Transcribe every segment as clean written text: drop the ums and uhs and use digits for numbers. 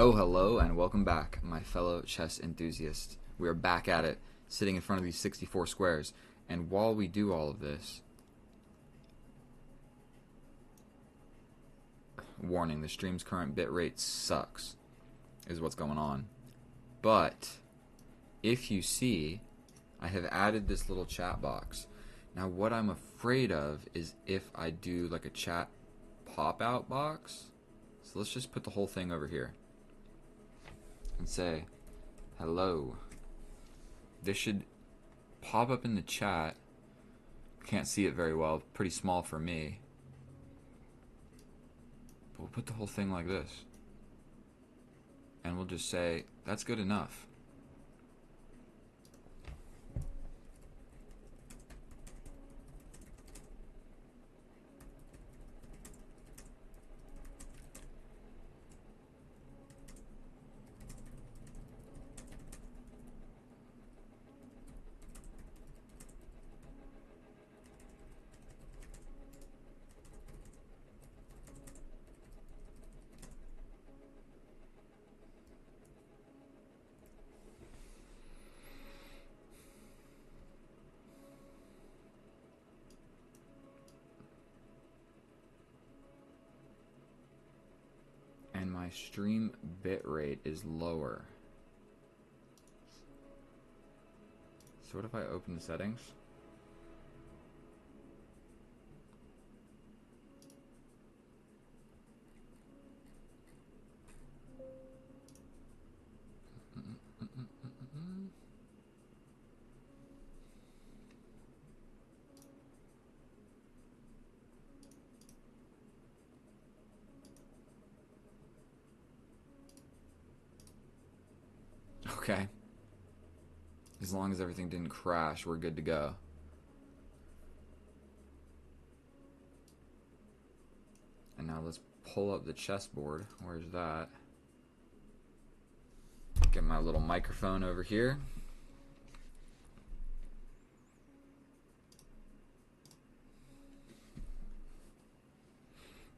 Oh, hello, and welcome back, my fellow chess enthusiasts. We are back at it, sitting in front of these 64 squares. And while we do all of this, warning, the stream's current bitrate sucks, is what's going on. But, if you see, I have added this little chat box. Now, what I'm afraid of is if I do like a chat pop-out box. So let's just put the whole thing over here and say, hello. This should pop up in the chat. Can't see it very well, pretty small for me. But we'll put the whole thing like this. And we'll just say, that's good enough. And my stream bitrate is lower. So what if I open the settings? Okay. As long as everything didn't crash, we're good to go. And now let's pull up the chessboard. Where's that? Get my little microphone over here.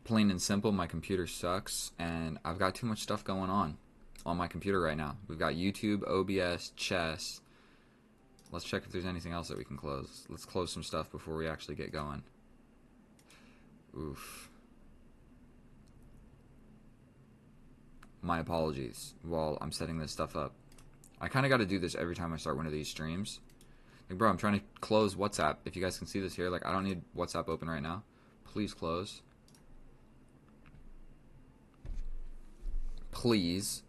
Plain and simple, my computer sucks, and I've got too much stuff going on my computer right now. We've got YouTube, OBS, chess. Let's check if there's anything else that we can close. Let's close some stuff before we actually get going. Oof. My apologies while I'm setting this stuff up. I kind of got to do this every time I start one of these streams. Like, bro, I'm trying to close WhatsApp. If you guys can see this here, like, I don't need WhatsApp open right now. Please close. Please.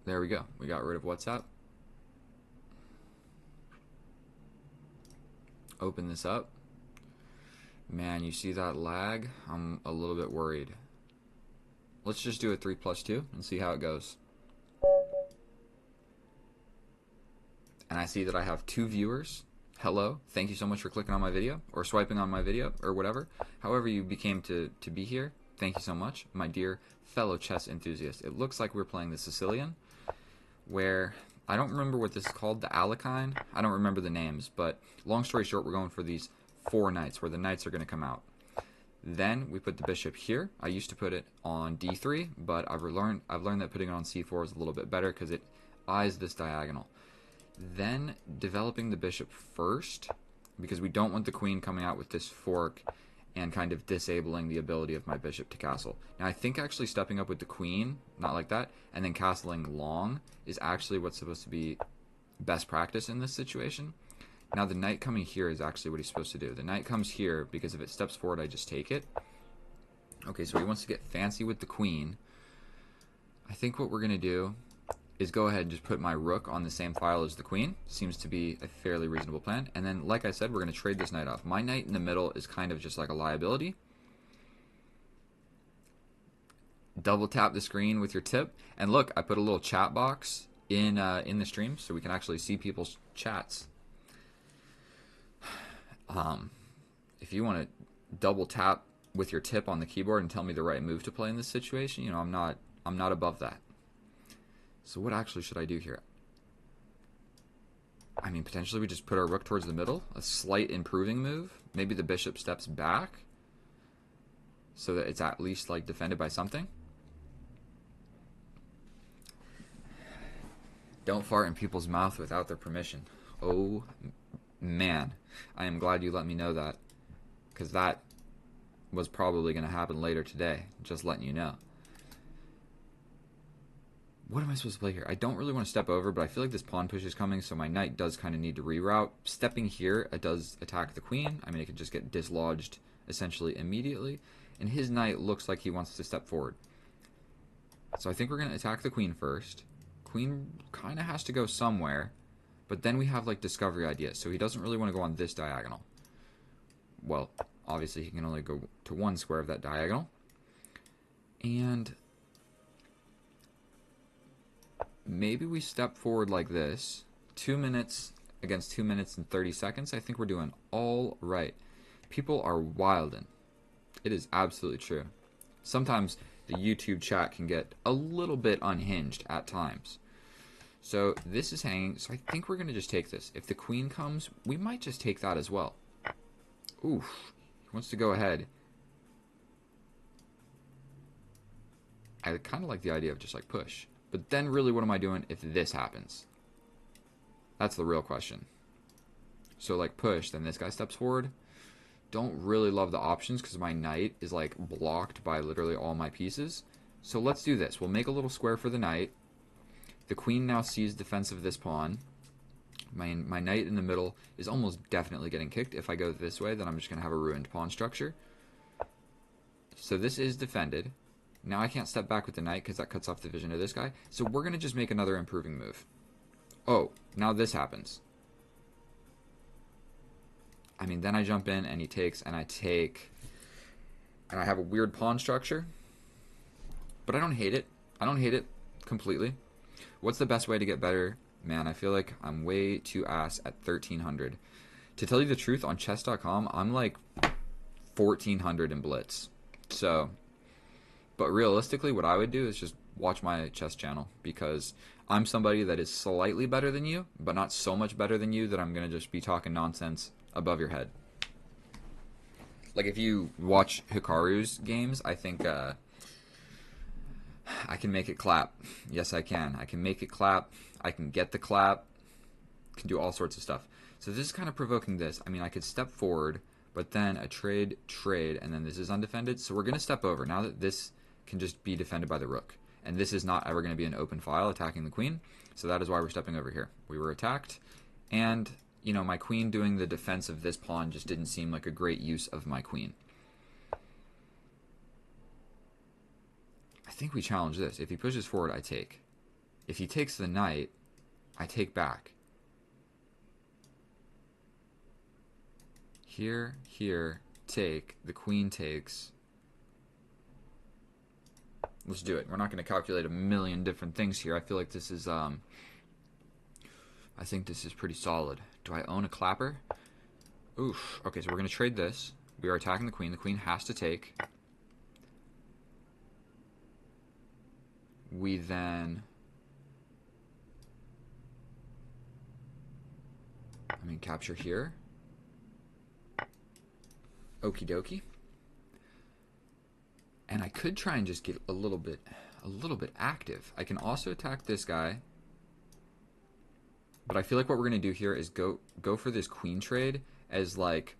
There we go. We got rid of WhatsApp. Open this up. Man, you see that lag? I'm a little bit worried. Let's just do a 3+2 and see how it goes. And I see that I have 2 viewers. Hello. Thank you so much for clicking on my video or swiping on my video or whatever. However you became to be here. Thank you so much, my dear fellow chess enthusiast. It looks like we're playing the Sicilian, where I don't remember what this is called, the Alicine. I don't remember the names, but long story short, we're going for these 4 knights, where the knights are going to come out. Then we put the bishop here. I used to put it on d3, but I've learned that putting it on c4 is a little bit better because it eyes this diagonal. Then developing the bishop first, because we don't want the queen coming out with this fork and kind of disabling the ability of my bishop to castle. Now, I think actually stepping up with the queen, not like that, and then castling long is actually what's supposed to be best practice in this situation. Now, the knight coming here is actually what he's supposed to do. The knight comes here because if it steps forward, I just take it. Okay, so he wants to get fancy with the queen. I think what we're going to do is go ahead and just put my rook on the same file as the queen. Seems to be a fairly reasonable plan. And then, like I said, we're going to trade this knight off. My knight in the middle is kind of just like a liability. Double tap the screen with your tip. And look, I put a little chat box in the stream so we can actually see people's chats. If you want to double tap with your tip on the keyboard and tell me the right move to play in this situation, you know, I'm not above that. So what actually should I do here? I mean, potentially we just put our rook towards the middle. A slight improving move. Maybe the bishop steps back. so that it's at least like defended by something. Don't fart in people's mouth without their permission. Oh man, I am glad you let me know that, because that was probably going to happen later today. Just letting you know. What am I supposed to play here? I don't really want to step over, but I feel like this pawn push is coming, so my knight does kind of need to reroute. Stepping here, it does attack the queen. I mean, it could just get dislodged essentially immediately. And his knight looks like he wants to step forward. So I think we're going to attack the queen first. Queen kind of has to go somewhere, but then we have like discovery ideas. So he doesn't really want to go on this diagonal. Well, obviously he can only go to one square of that diagonal. And maybe we step forward like this. 2 minutes against 2 minutes and 30 seconds. I think we're doing all right. People are wildin'. It is absolutely true. Sometimes the YouTube chat can get a little bit unhinged at times. So this is hanging. So I think we're going to just take this. If the queen comes, we might just take that as well. Oof. He wants to go ahead. I kind of like the idea of just like push. But then really what am I doing if this happens? That's the real question. So like push, then this guy steps forward. Don't really love the options because my knight is like blocked by literally all my pieces. So let's do this. We'll make a little square for the knight. The queen now sees defense of this pawn. My knight in the middle is almost definitely getting kicked. If I go this way, then I'm just going to have a ruined pawn structure. So this is defended. Now I can't step back with the knight because that cuts off the vision of this guy. So we're going to just make another improving move. Oh, now this happens. I mean, then I jump in and he takes and I take. And I have a weird pawn structure. But I don't hate it. I don't hate it completely. What's the best way to get better? Man, I feel like I'm way too ass at 1300. To tell you the truth, on chess.com, I'm like 1400 in blitz. So, but realistically, what I would do is just watch my chess channel, because I'm somebody that is slightly better than you, but not so much better than you that I'm going to just be talking nonsense above your head. Like if you watch Hikaru's games, I think I can make it clap. Yes, I can. I can make it clap. I can get the clap. Can do all sorts of stuff. So this is kind of provoking this. I mean, I could step forward, but then a trade, and then this is undefended. So we're going to step over. Now that this can just be defended by the rook. And this is not ever going to be an open file attacking the queen. So that is why we're stepping over here. We were attacked. And, you know, my queen doing the defense of this pawn just didn't seem like a great use of my queen. I think we challenge this. If he pushes forward, I take. If he takes the knight, I take back. Here, take. The queen takes. Let's do it. We're not going to calculate a million different things here. I feel like this is, I think this is pretty solid. Do I own a clapper? Oof. Okay, so we're going to trade this. We are attacking the queen. The queen has to take. We then... capture here. Okie dokie. And I could try and just get a little bit active. I can also attack this guy. But I feel like what we're going to do here is go for this queen trade as like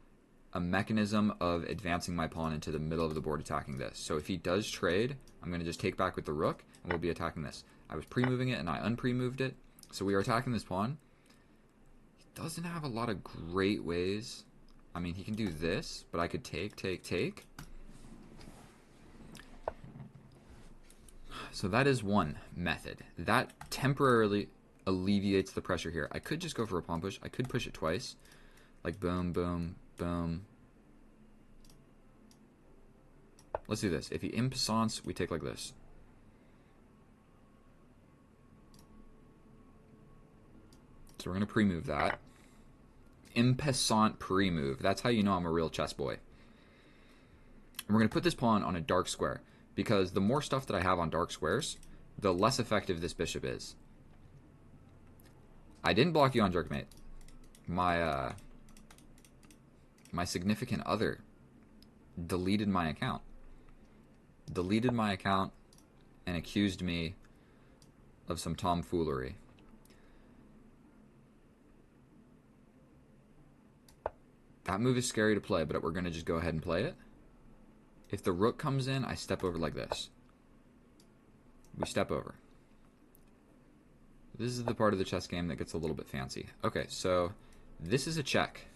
a mechanism of advancing my pawn into the middle of the board attacking this. So if he does trade, I'm going to just take back with the rook and we'll be attacking this. I was pre-moving it and I unpre-moved it. So we are attacking this pawn. He doesn't have a lot of great ways. I mean, he can do this, but I could take. So that is one method. That temporarily alleviates the pressure here. I could just go for a pawn push. I could push it twice. Like boom, boom, boom. Let's do this. If he impasants, we take like this. So we're going to pre-move that. Impassant pre-move. That's how you know I'm a real chess boy. And we're going to put this pawn on a dark square, because the more stuff that I have on dark squares, the less effective this bishop is. I didn't block you on checkmate. My significant other deleted my account. deleted my account and accused me of some tomfoolery. That move is scary to play, but we're going to just go ahead and play it. If the rook comes in, I step over like this. We step over. This is the part of the chess game that gets a little bit fancy. Okay, so this is a check.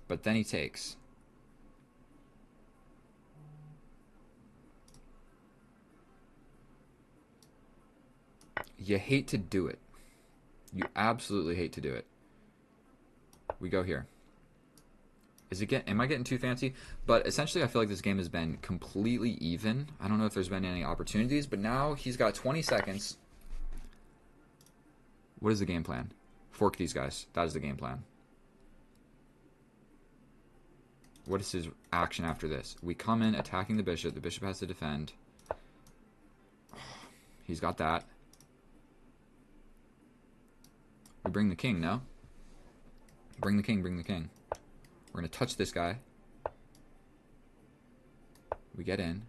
But then he takes. You hate to do it. You absolutely hate to do it. We go here. Am I getting too fancy? But essentially, I feel like this game has been completely even. I don't know if there's been any opportunities, but now he's got 20 seconds. What is the game plan? Fork these guys. That is the game plan. What is his action after this? We come in attacking the bishop. The bishop has to defend. He's got that. We bring the king, no? Bring the king, bring the king. We're going to touch this guy. We get in.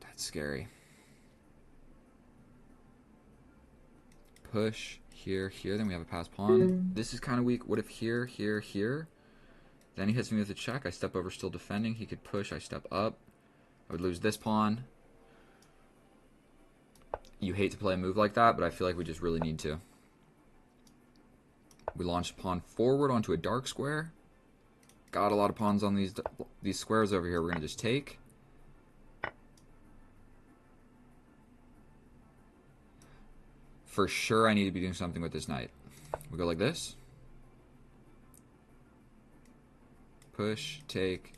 That's scary. Push here, here. Then we have a pass pawn. This is kind of weak. What if here, here, here? Then he hits me with a check. I step over, still defending. He could push. I step up. I would lose this pawn. You hate to play a move like that, but I feel like we just really need to. We launch a pawn forward onto a dark square. Got a lot of pawns on these squares over here. We're going to just take. For sure, I need to be doing something with this knight. We go like this. Push, take,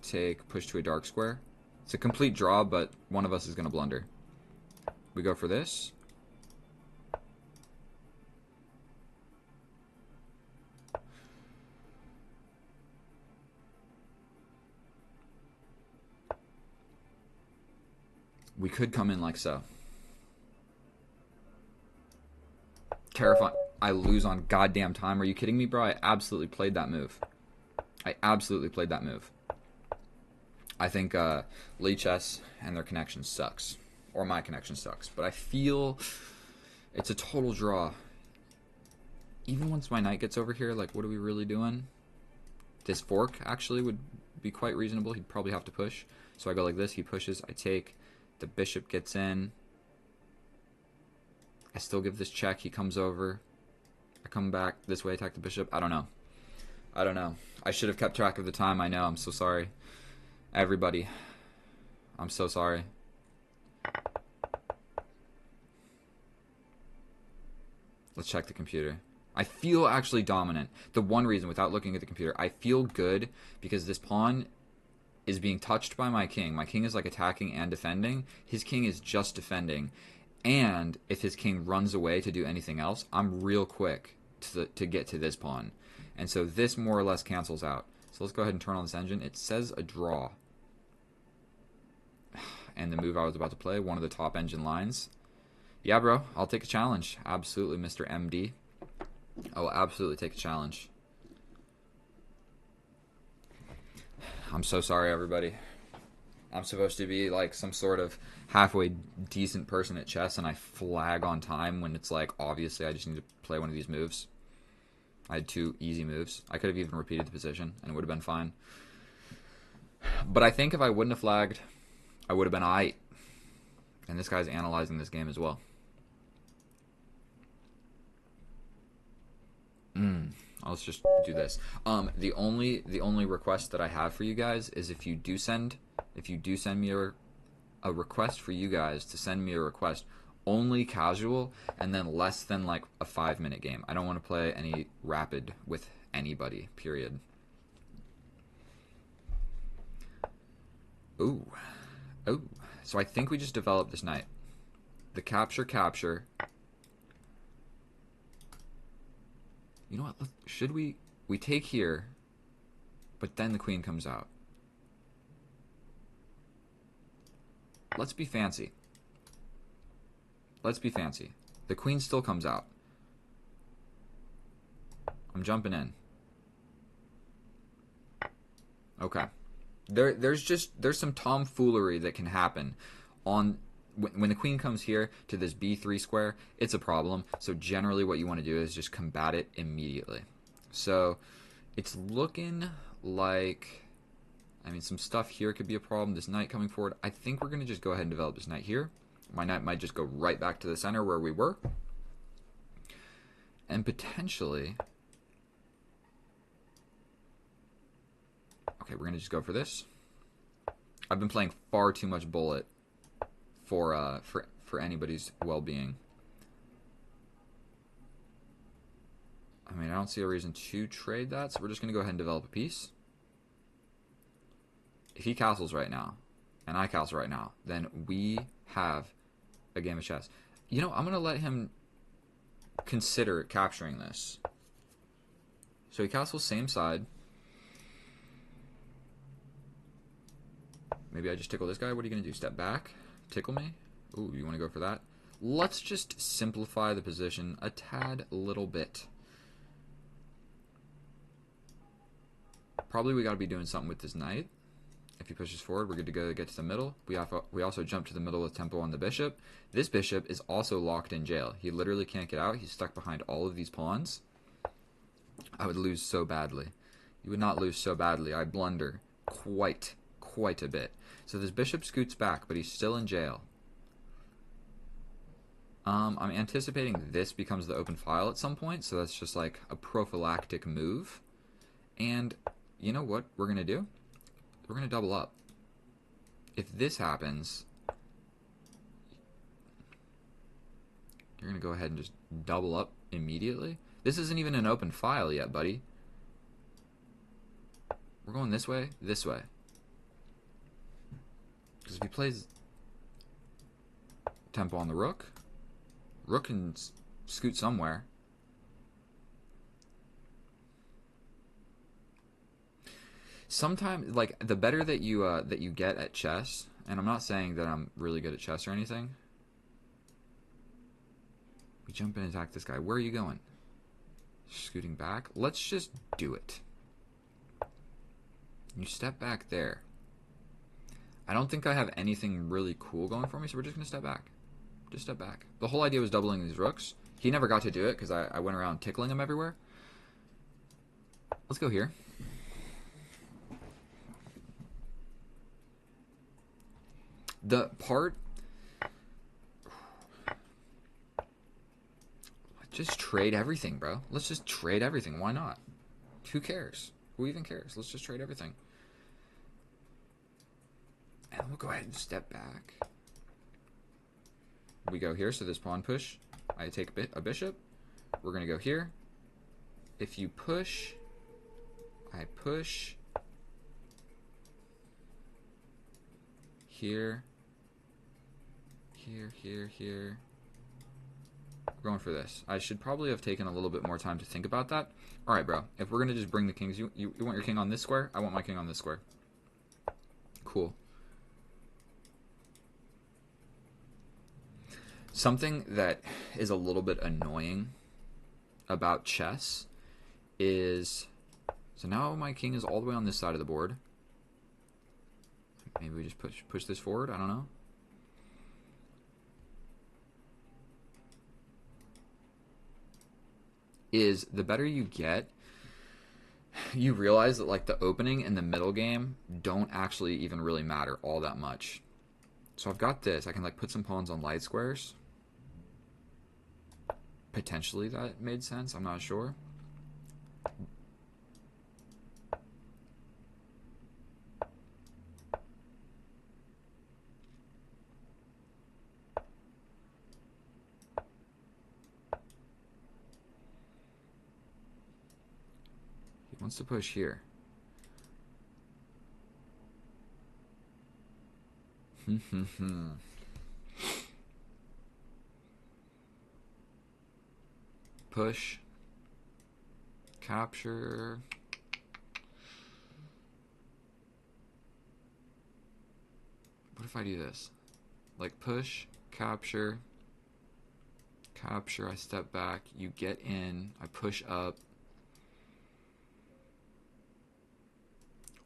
push to a dark square. It's a complete draw, but one of us is going to blunder. We go for this. We could come in like so. Terrifying. I lose on goddamn time. Are you kidding me, bro? I absolutely played that move. I absolutely played that move. I think Lee Chess and their connection sucks. Or my connection sucks. But I feel it's a total draw. Even once my knight gets over here, like, what are we really doing? This fork actually would be quite reasonable. He'd probably have to push. So I go like this. He pushes. I take. The bishop gets in. I still give this check. He comes over. I come back this way, attack the bishop. I don't know. I don't know. I should have kept track of the time. I know. I'm so sorry. Everybody. I'm so sorry. Let's check the computer. I feel actually dominant. The one reason, without looking at the computer, I feel good because this pawn is being touched by my king. My king is like attacking and defending. His king is just defending. And if his king runs away to do anything else, I'm real quick to get to this pawn. And so this more or less cancels out. So let's go ahead and turn on this engine. It says a draw. And the move I was about to play, one of the top engine lines. Yeah, bro, I'll take a challenge. Absolutely, Mr. MD. I will absolutely take a challenge. I'm so sorry, everybody. I'm supposed to be like some sort of halfway decent person at chess, and I flag on time when it's like, obviously, I just need to play one of these moves. I had two easy moves. I could have even repeated the position, and it would have been fine. But I think if I wouldn't have flagged, I would have been aight. And this guy's analyzing this game as well. Let's just do this. The only request that I have for you guys is if you do send me a request for you guys to send me a request, only casual and then less than like a 5-minute game. I don't want to play any rapid with anybody, period. Ooh. So I think we just developed this knight. The capture. You know what? Should we take here, but then the queen comes out. Let's be fancy. The queen still comes out. I'm jumping in. Okay. There's some tomfoolery that can happen on when the queen comes here to this b3 square. It's a problem. So generally, what you want to do is just combat it immediately. So it's looking like, I mean, some stuff here could be a problem. This knight coming forward. I think we're going to just go ahead and develop this knight here. My knight might just go right back to the center where we were. And potentially, okay, we're going to just go for this. I've been playing far too much bullet for anybody's well-being. I mean, I don't see a reason to trade that, so we're just going to go ahead and develop a piece. If he castles right now, and I castle right now, then we have a game of chess. You know, I'm going to let him consider capturing this. So he castles same side. Maybe I just tickle this guy. What are you going to do? Step back? Tickle me? Ooh, you want to go for that? Let's just simplify the position a tad little bit. Probably we got to be doing something with this knight. If he pushes forward, we're good to go to get to the middle. We also jump to the middle with tempo on the bishop. This bishop is also locked in jail. He literally can't get out. He's stuck behind all of these pawns. I would lose so badly. You would not lose so badly. I blunder quite a bit. So this bishop scoots back, but he's still in jail. I'm anticipating this becomes the open file at some point, so that's just like a prophylactic move. And you know what we're going to do? We're going to double up. If this happens, you're going to go ahead and just double up immediately. This isn't even an open file yet, buddy. We're going this way, this way. Because if he plays tempo on the rook, rook can scoot somewhere. Sometimes, like, the better that you get at chess, and I'm not saying that I'm really good at chess or anything. We jump in and attack this guy. Where are you going? Scooting back. Let's just do it. You step back there. I don't think I have anything really cool going for me, so we're just going to step back. Just step back. The whole idea was doubling these rooks. He never got to do it because I went around tickling him everywhere. Let's go here. The part... Just trade everything, bro. Let's just trade everything. Why not? Who cares? Who even cares? Let's just trade everything. And we'll go ahead and step back. We go here, so this pawn push. I take a bishop. We're going to go here. If you push, I push. Here. Here. We're going for this. I should probably have taken a little bit more time to think about that. Alright, bro. If we're going to just bring the kings, you want your king on this square? I want my king on this square. Cool. Something that is a little bit annoying about chess is... So now my king is all the way on this side of the board. Maybe we just push this forward? I don't know. Is the better you get, you realize that like the opening and the middle game don't actually even really matter all that much. So I've got this. I can like put some pawns on light squares. Potentially that made sense. I'm not sure. He wants to push here. Push. Capture. What if I do this? Like push, capture, capture, I step back, you get in, I push up.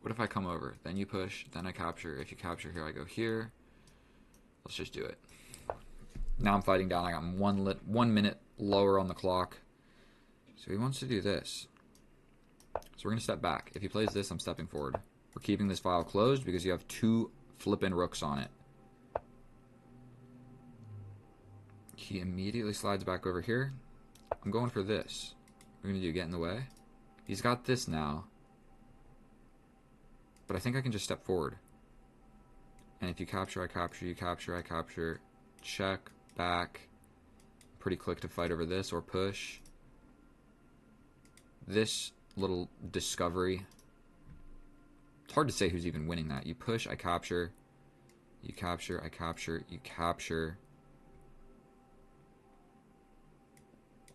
What if I come over? Then you push, then I capture. If you capture here, I go here. Let's just do it. Now I'm fighting down. I got 1 minute lower on the clock. So he wants to do this. So we're going to step back. If he plays this, I'm stepping forward. We're keeping this file closed because you have 2 flippin' rooks on it. He immediately slides back over here. I'm going for this. We're going to do get in the way. He's got this now. But I think I can just step forward. And if you capture, I capture, you capture, I capture. Check, back. Pretty quick to fight over this or push. This little discovery. It's hard to say who's even winning that. You push, I capture. You capture, I capture, you capture.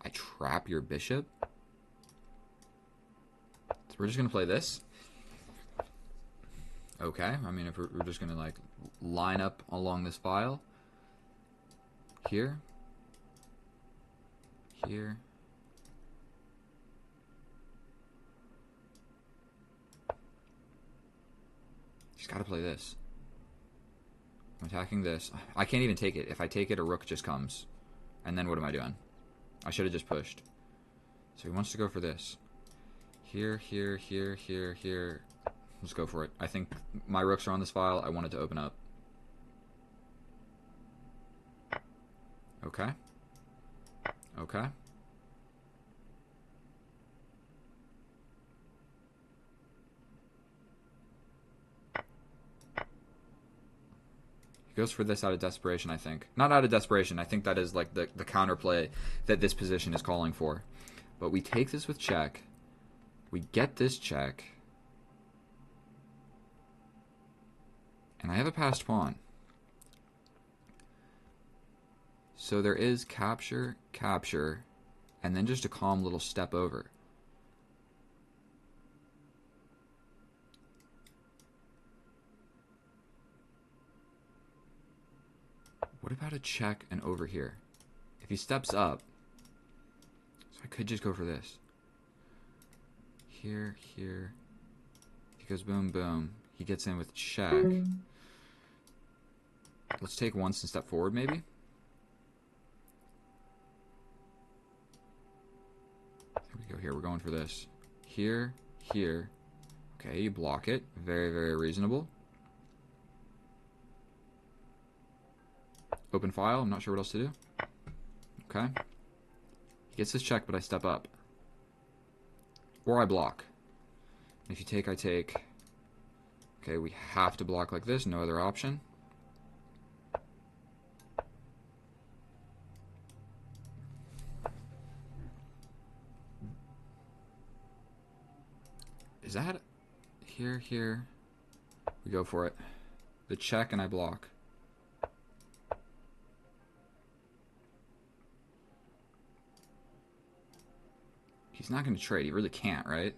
I trap your bishop. So we're just going to play this. Okay, I mean, if we're just going to like line up along this file. Here. Here. Just got to play this. I'm attacking this. I can't even take it. If I take it, a rook just comes. And then what am I doing? I should have just pushed. So he wants to go for this. Here, here, here, here, here. Let's go for it. I think my rooks are on this file. I want it to open up. Okay. Okay. He goes for this out of desperation, I think. Not out of desperation. I think that is like the counterplay that this position is calling for. But we take this with check. We get this check. And I have a passed pawn. So there is capture, capture, and then just a calm little step over. What about a check and over here? If he steps up, so I could just go for this. Here, here. He goes boom, boom. He gets in with check. Let's take once and step forward, maybe. Here we go. Here, we're going for this. Here, here. Okay, you block it. Very, very reasonable. Open file. I'm not sure what else to do. Okay. He gets this check, but I step up. Or I block. If you take, I take. Okay, we have to block like this. No other option. Is that here, here? We go for it. The check and I block. He's not going to trade. He really can't, right?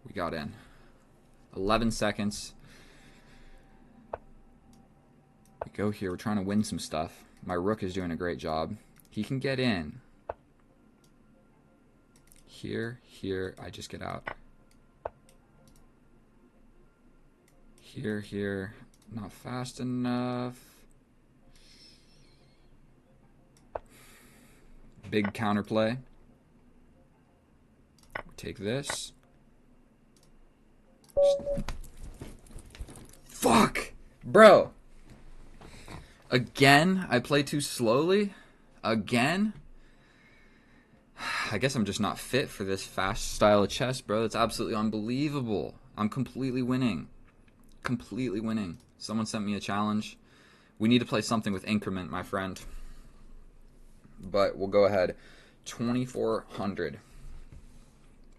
We got in. 11 seconds. We go here. We're trying to win some stuff. My rook is doing a great job. He can get in. Here, here. I just get out. Here, here. Not fast enough. Big counterplay. Take this. Fuck! Bro! Again? I play too slowly? Again? I guess I'm just not fit for this fast style of chess, bro. That's absolutely unbelievable. I'm completely winning. Completely winning. Someone sent me a challenge. We need to play something with increment, my friend. But we'll go ahead. 2,400.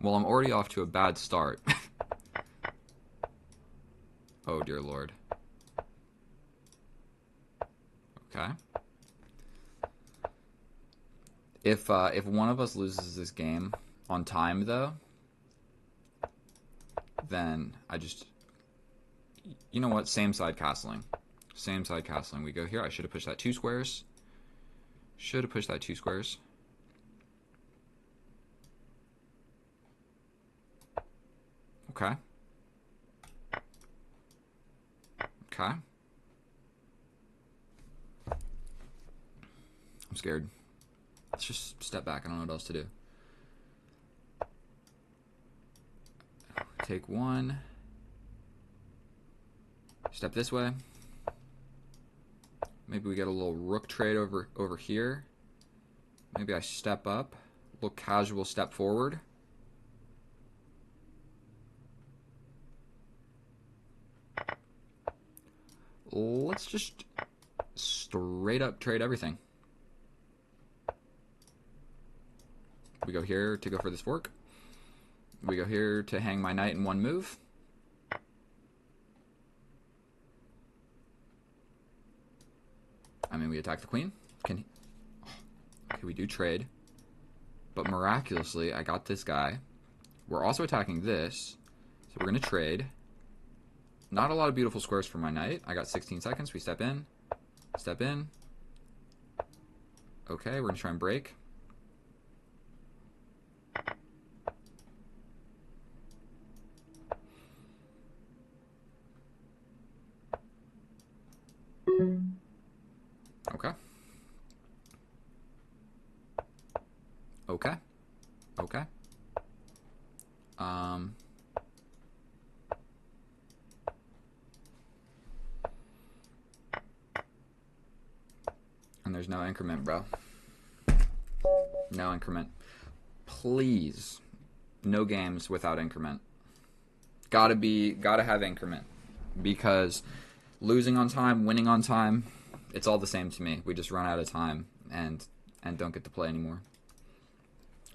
Well, I'm already off to a bad start. Oh, dear Lord. Okay. If one of us loses this game on time, though, then I just... You know what? Same side castling. Same side castling. We go here. I should have pushed that 2 squares. Should have pushed that 2 squares. Okay. Okay. I'm scared. Let's just step back. I don't know what else to do. Take 1. Step this way. Maybe we get a little rook trade over here. Maybe I step up. A little casual step forward. Let's just straight up trade everything. We go here to go for this fork. We go here to hang my knight in 1 move. I mean, we attack the queen. Okay, we do trade. But miraculously, I got this guy. We're also attacking this. So we're going to trade. Not a lot of beautiful squares for my knight. I got 16 seconds. We step in. Step in. Okay, we're going to try and break. Okay. Okay. Okay. And there's no increment, bro. No increment. Please. No games without increment. Gotta have increment. Because losing on time, winning on time, it's all the same to me. We just run out of time and don't get to play anymore.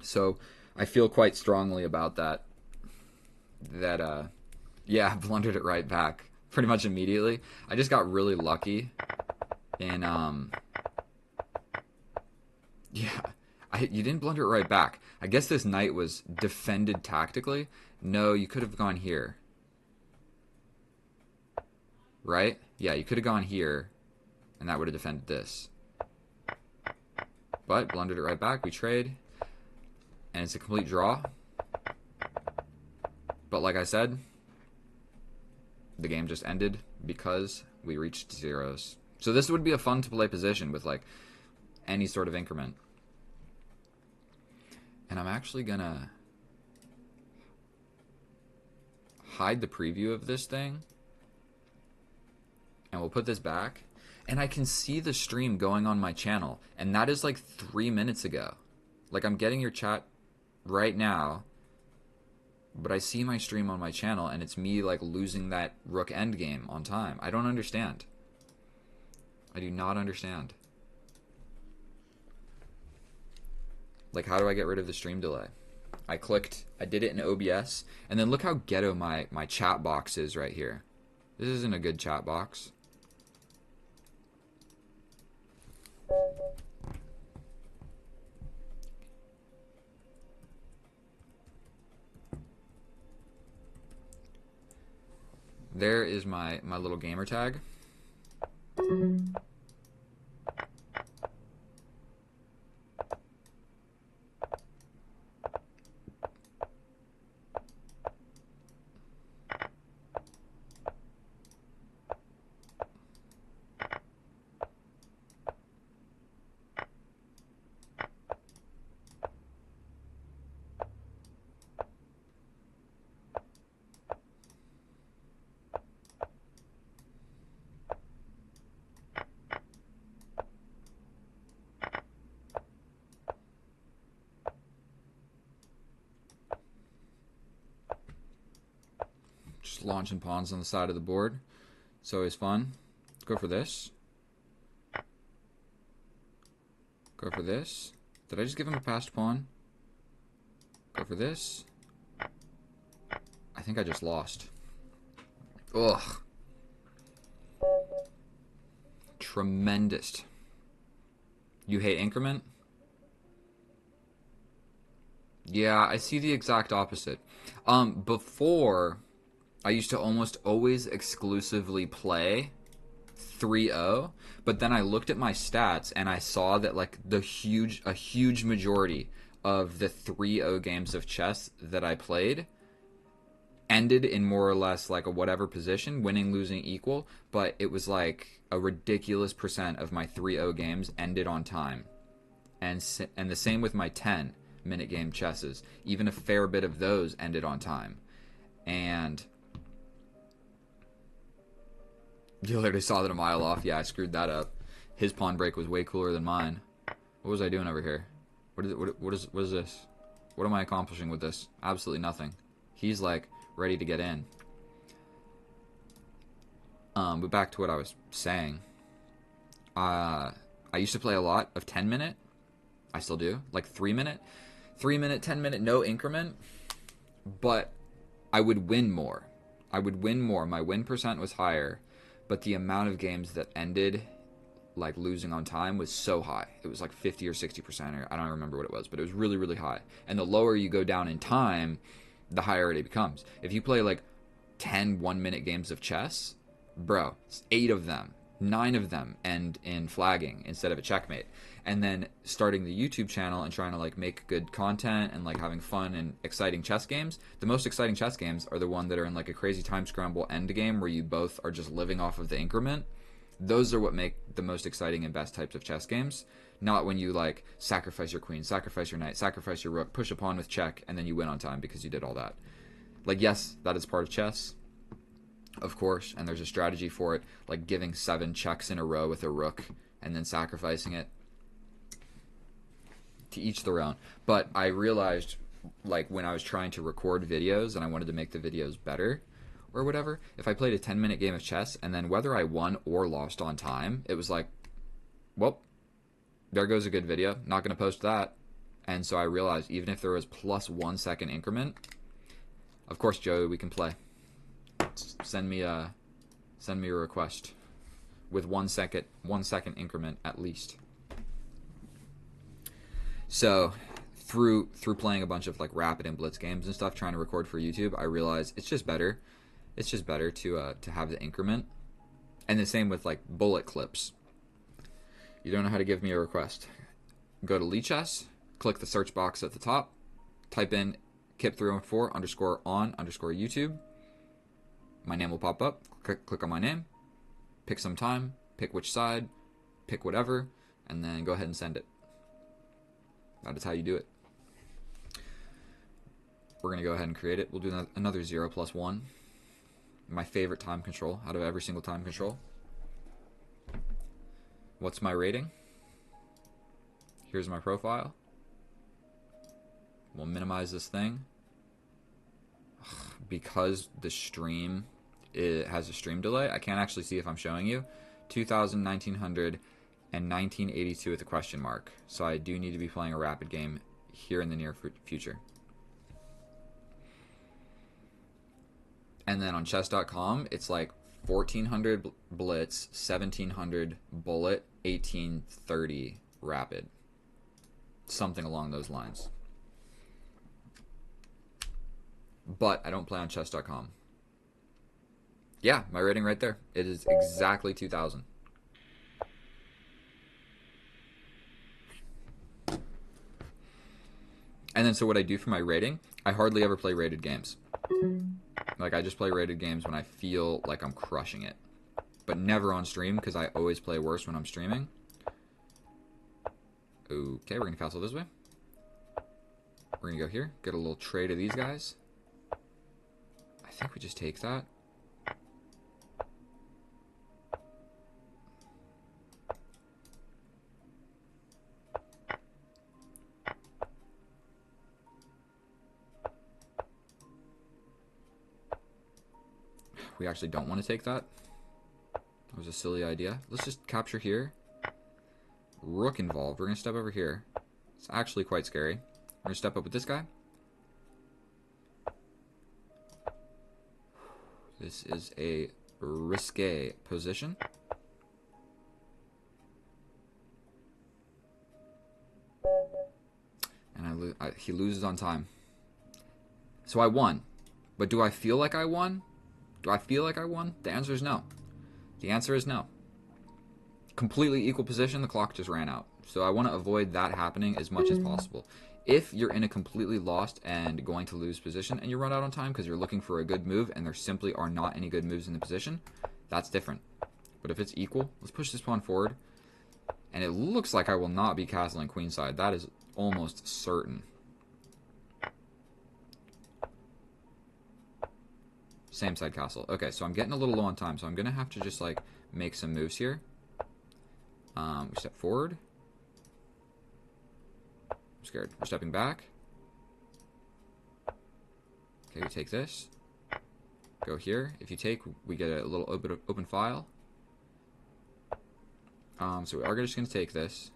So I feel quite strongly about that. Yeah, I blundered it right back pretty much immediately. I just got really lucky in yeah, you didn't blunder it right back. I guess this knight was defended tactically. No, you could have gone here. Right? Yeah, you could have gone here, and that would have defended this. But blundered it right back. We trade, and it's a complete draw. But like I said, the game just ended because we reached zeros. So this would be a fun to play position with like any sort of increment. And I'm actually gonna hide the preview of this thing. And we'll put this back. And I can see the stream going on my channel. And that is like 3 minutes ago. Like I'm getting your chat right now. But I see my stream on my channel and it's me like losing that rook endgame on time. I don't understand. I do not understand. Like, how do I get rid of the stream delay? I did it in OBS, and then look how ghetto my chat box is right here. This isn't a good chat box. There is my little gamer tag. Just launching pawns on the side of the board. It's always fun. Let's go for this. Go for this. Did I just give him a passed pawn? Go for this. I think I just lost. Ugh. Tremendous. You hate increment? Yeah, I see the exact opposite. Before, I used to almost always exclusively play 3-0, but then I looked at my stats and I saw that like a huge majority of the 3-0 games of chess that I played ended in more or less like a whatever position, winning, losing, equal, but it was like a ridiculous percent of my 3-0 games ended on time. And the same with my 10-minute game chesses. Even a fair bit of those ended on time. And you literally saw that a mile off. Yeah, I screwed that up. His pawn break was way cooler than mine. What was I doing over here? What is this? What am I accomplishing with this? Absolutely nothing. He's like ready to get in. But back to what I was saying. I used to play a lot of 10-minute. I still do. Like 3-minute, 10-minute, no increment. But I would win more. My win percent was higher. But the amount of games that ended like losing on time was so high. It was like 50 or 60%, or I don't remember what it was, but it was really, really high. And the lower you go down in time, the higher it becomes. If you play like 10 1-minute games of chess, bro, 8 of them, 9 of them end in flagging instead of a checkmate. And then starting the YouTube channel and trying to like make good content and like having fun and exciting chess games. The most exciting chess games are the one that are in like a crazy time scramble endgame where you both are just living off of the increment. Those are what make the most exciting and best types of chess games. Not when you like sacrifice your queen, sacrifice your knight, sacrifice your rook, push a pawn with check, and then you win on time because you did all that. Like, yes, that is part of chess, of course, and there's a strategy for it, like giving 7 checks in a row with a rook and then sacrificing it. To each their own. But I realized, like, when I was trying to record videos and I wanted to make the videos better or whatever, if I played a 10-minute game of chess and then whether I won or lost on time, it was like, well, there goes a good video. Not going to post that. And so I realized even if there was plus 1 second increment, of course, Joey, we can play. Send me a request with 1 second increment at least. So through playing a bunch of like rapid and blitz games and stuff, trying to record for YouTube, I realized it's just better. It's just better to have the increment. And the same with like bullet clips. You don't know how to give me a request. Go to Lichess, click the search box at the top, type in kip314_on_YouTube. My name will pop up. Click on my name, pick some time, pick which side, pick whatever, and then go ahead and send it. That is how you do it. We're going to go ahead and create it. We'll do another 0+1. My favorite time control out of every single time control. What's my rating? Here's my profile. We'll minimize this thing. Because the stream has a stream delay, I can't actually see if I'm showing you. 2000, 1900, and 1982 with a question mark. So I do need to be playing a rapid game here in the near future. And then on chess.com, it's like 1400 blitz, 1700 bullet, 1830 rapid. Something along those lines. But I don't play on chess.com. Yeah, my rating right there. It is exactly 2000. And then so what I do for my rating, I hardly ever play rated games. Like, I just play rated games when I feel like I'm crushing it. But never on stream, because I always play worse when I'm streaming. Okay, we're going to castle this way. We're going to go here, get a little trade of these guys. I think we just take that. We actually don't want to take that. That was a silly idea. Let's just capture here. Rook involved. We're going to step over here. It's actually quite scary. We're going to step up with this guy. This is a risque position. And he loses on time. So I won. But do I feel like I won? Do I feel like I won? The answer is no. The answer is no. completely equal position, the clock just ran out. So I want to avoid that happening as much as possible. If you're in a completely lost and going to lose position and you run out on time because you're looking for a good move and there simply are not any good moves in the position, that's different. But if it's equal, let's push this pawn forward. And it looks like I will not be castling queenside. That is almost certain. Same side castle. Okay, so I'm getting a little low on time, so I'm going to have to just, like, make some moves here. We step forward. I'm scared. We're stepping back. Okay, we take this. Go here. If you take, we get a little open file. So we are just going to take this.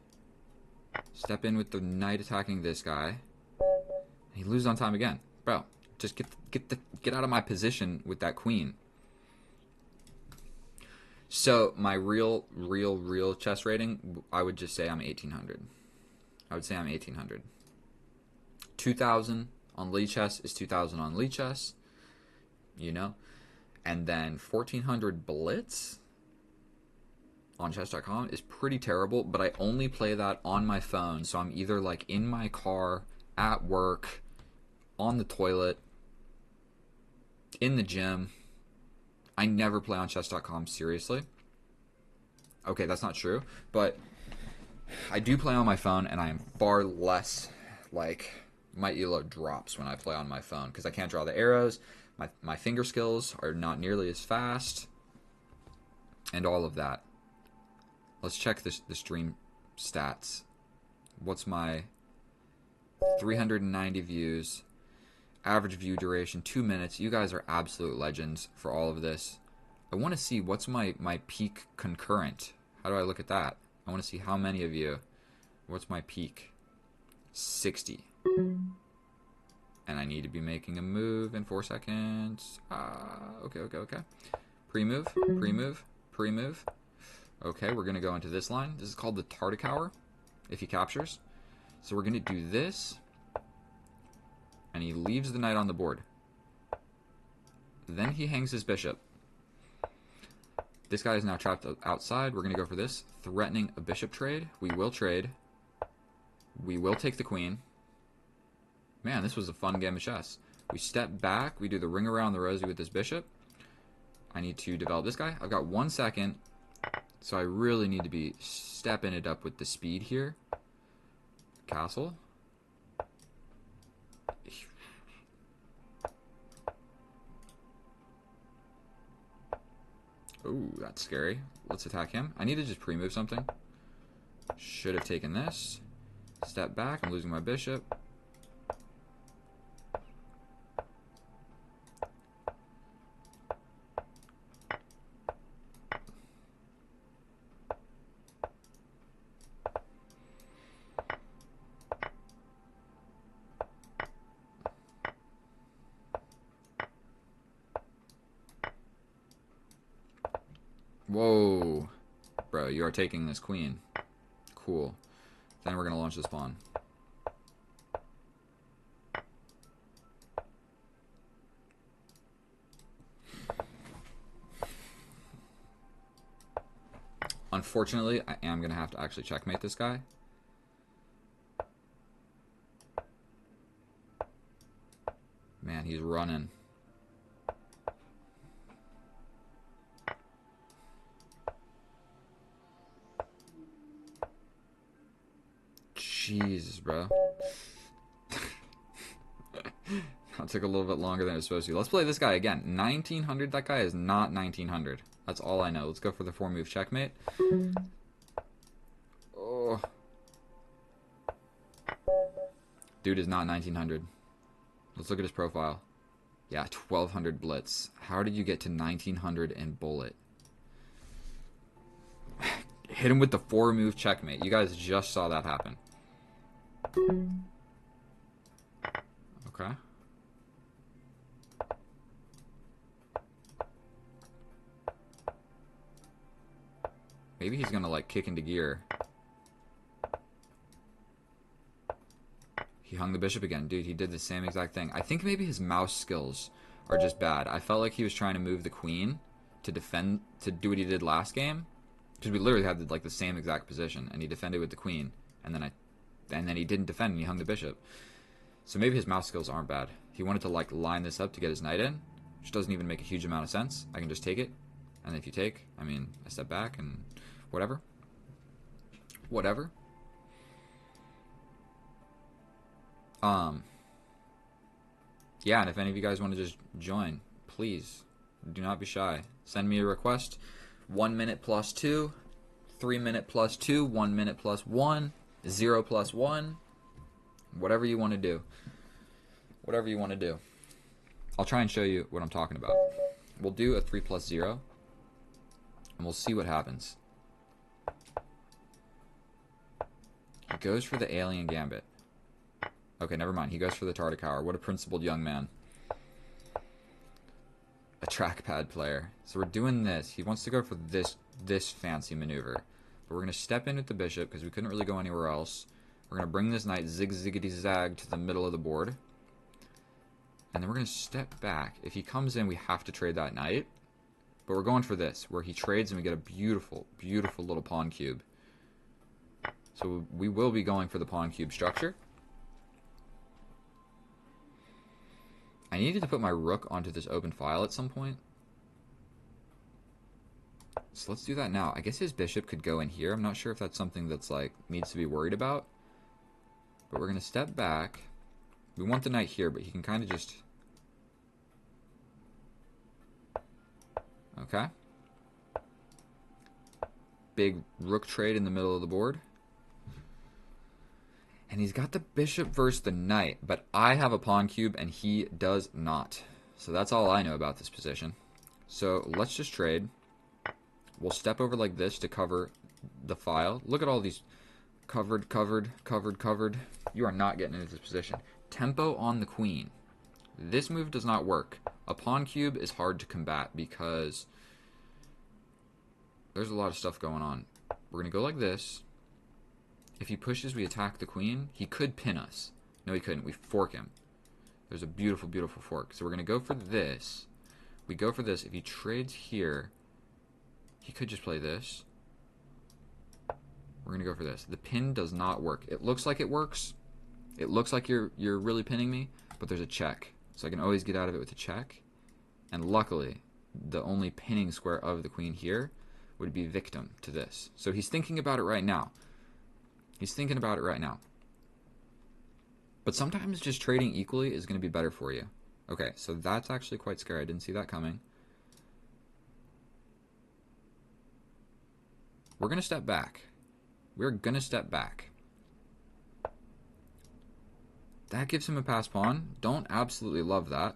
Step in with the knight attacking this guy. And he loses on time again. Bro, just get out of my position with that queen. So my real chess rating, I would just say I'm 1800. I would say I'm 1800. 2000 on Lichess is 2000 on Lichess, you know, and then 1400 Blitz on chess.com is pretty terrible, but I only play that on my phone, so I'm either like in my car, at work, on the toilet, in the gym. I never play on chess.com seriously. Okay, that's not true, but I do play on my phone, and I am far less, like, my elo drops when I play on my phone, because I can't draw the arrows, my finger skills are not nearly as fast, and all of that. Let's check the stream stats. What's my 390 views, average view duration, 2 minutes. You guys are absolute legends for all of this. I want to see what's my peak concurrent. How do I look at that? I want to see how many of you. What's my peak? 60. And I need to be making a move in 4 seconds. Okay. Pre-move. Okay, we're going to go into this line. This is called the Tardicower, if he captures. So we're going to do this. And he leaves the knight on the board. Then he hangs his bishop. This guy is now trapped outside. We're going to go for this. Threatening a bishop trade. We will trade. We will take the queen. Man, this was a fun game of chess. We step back. We do the ring around the rosy with this bishop. I need to develop this guy. I've got 1 second. So I really need to be stepping it up with the speed here. Castle. Ooh, that's scary. Let's attack him. I need to just pre-move something. Should have taken this. Step back. I'm losing my bishop. Whoa. Bro, you are taking this queen. Cool. Then we're going to launch this pawn. Unfortunately, I am going to have to actually checkmate this guy. Man, he's running. Jesus, bro. That took a little bit longer than it was supposed to. Let's play this guy again. 1900, that guy is not 1900. That's all I know. Let's go for the 4-move checkmate. Oh. Dude is not 1900. Let's look at his profile. Yeah, 1200 blitz. How did you get to 1900 in bullet? Hit him with the 4-move checkmate. You guys just saw that happen. Okay. Maybe he's gonna like kick into gear. He hung the bishop again. Dude, he did the same exact thing. I think maybe his mouse skills are just bad. I felt like he was trying to move the queen to defend, to do what he did last game. Because we literally had like the same exact position, and he defended with the queen, and then he didn't defend and he hung the bishop. So maybe his mouse skills aren't bad. He wanted to like line this up to get his knight in, which doesn't even make a huge amount of sense. I can just take it, and if you take, I mean, I step back and whatever. Yeah, and if any of you guys want to just join, please do not be shy. Send me a request. 1 minute plus 2, 3 minute plus 2, 1 minute plus 1, 0 plus 1, whatever you want to do. Whatever you want to do. I'll try and show you what I'm talking about. We'll do a 3 plus 0, and we'll see what happens. He goes for the alien gambit. Okay, never mind. He goes for the Tardicower. What a principled young man. A trackpad player. So we're doing this. He wants to go for this fancy maneuver. But we're going to step in with the bishop because we couldn't really go anywhere else. We're going to bring this knight zig-ziggity-zag to the middle of the board. And then we're going to step back. If he comes in, we have to trade that knight. But we're going for this, where he trades and we get a beautiful, beautiful little pawn cube. So we will be going for the pawn cube structure. I needed to put my rook onto this open file at some point. So let's do that now. I guess his bishop could go in here. I'm not sure if that's something that's like needs to be worried about. But we're going to step back. We want the knight here, but he can kind of just... Okay. Big rook trade in the middle of the board. And he's got the bishop versus the knight, but I have a pawn cube and he does not. So that's all I know about this position. So let's just trade. We'll step over like this to cover the file. Look at all these covered, covered, covered, covered. You are not getting into this position. Tempo on the queen. This move does not work. A pawn cube is hard to combat because there's a lot of stuff going on. We're going to go like this. If he pushes, we attack the queen. He could pin us. No, he couldn't. We fork him. There's a beautiful, beautiful fork. So we're going to go for this. We go for this. If he trades here, he could just play this. We're going to go for this. The pin does not work. It looks like it works. It looks like you're really pinning me, but there's a check. So I can always get out of it with a check. And luckily, the only pinning square of the queen here would be victim to this. So he's thinking about it right now. He's thinking about it right now. But sometimes just trading equally is going to be better for you. Okay, so that's actually quite scary. I didn't see that coming. We're going to step back. We're going to step back. That gives him a pass pawn. Don't absolutely love that.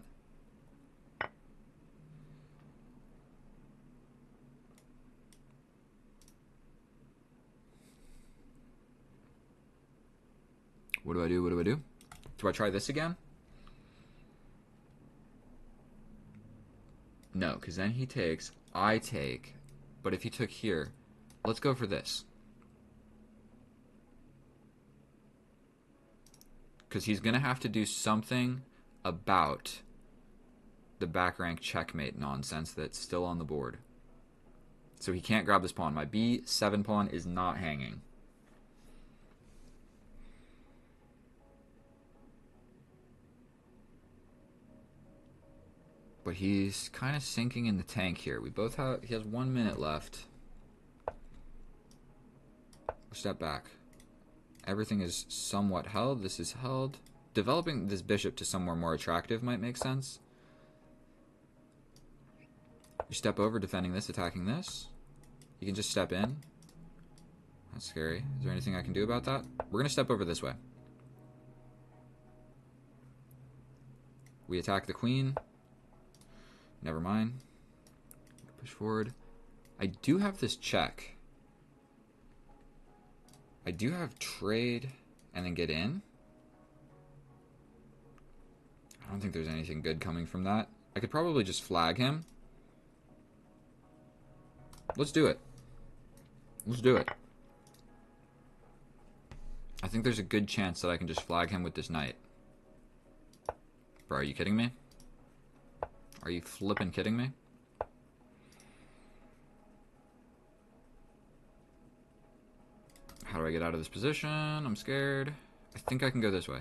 What do I do? What do I do? Do I try this again? No, because then he takes, I take. But if he took here, let's go for this. Because he's going to have to do something about the back rank checkmate nonsense that's still on the board. So he can't grab this pawn. My B7 pawn is not hanging. But he's kind of sinking in the tank here. We both have, he has 1 minute left. Step back. Everything is somewhat held. This is held. Developing this bishop to somewhere more attractive might make sense. You step over, defending this, attacking this. You can just step in. That's scary. Is there anything I can do about that? We're going to step over this way. We attack the queen. Never mind. Push forward. I do have this check. I do have trade and then get in. I don't think there's anything good coming from that. I could probably just flag him. Let's do it. Let's do it. I think there's a good chance that I can just flag him with this knight. Bro, are you kidding me? Are you flipping kidding me? How do I get out of this position? I'm scared. I think I can go this way.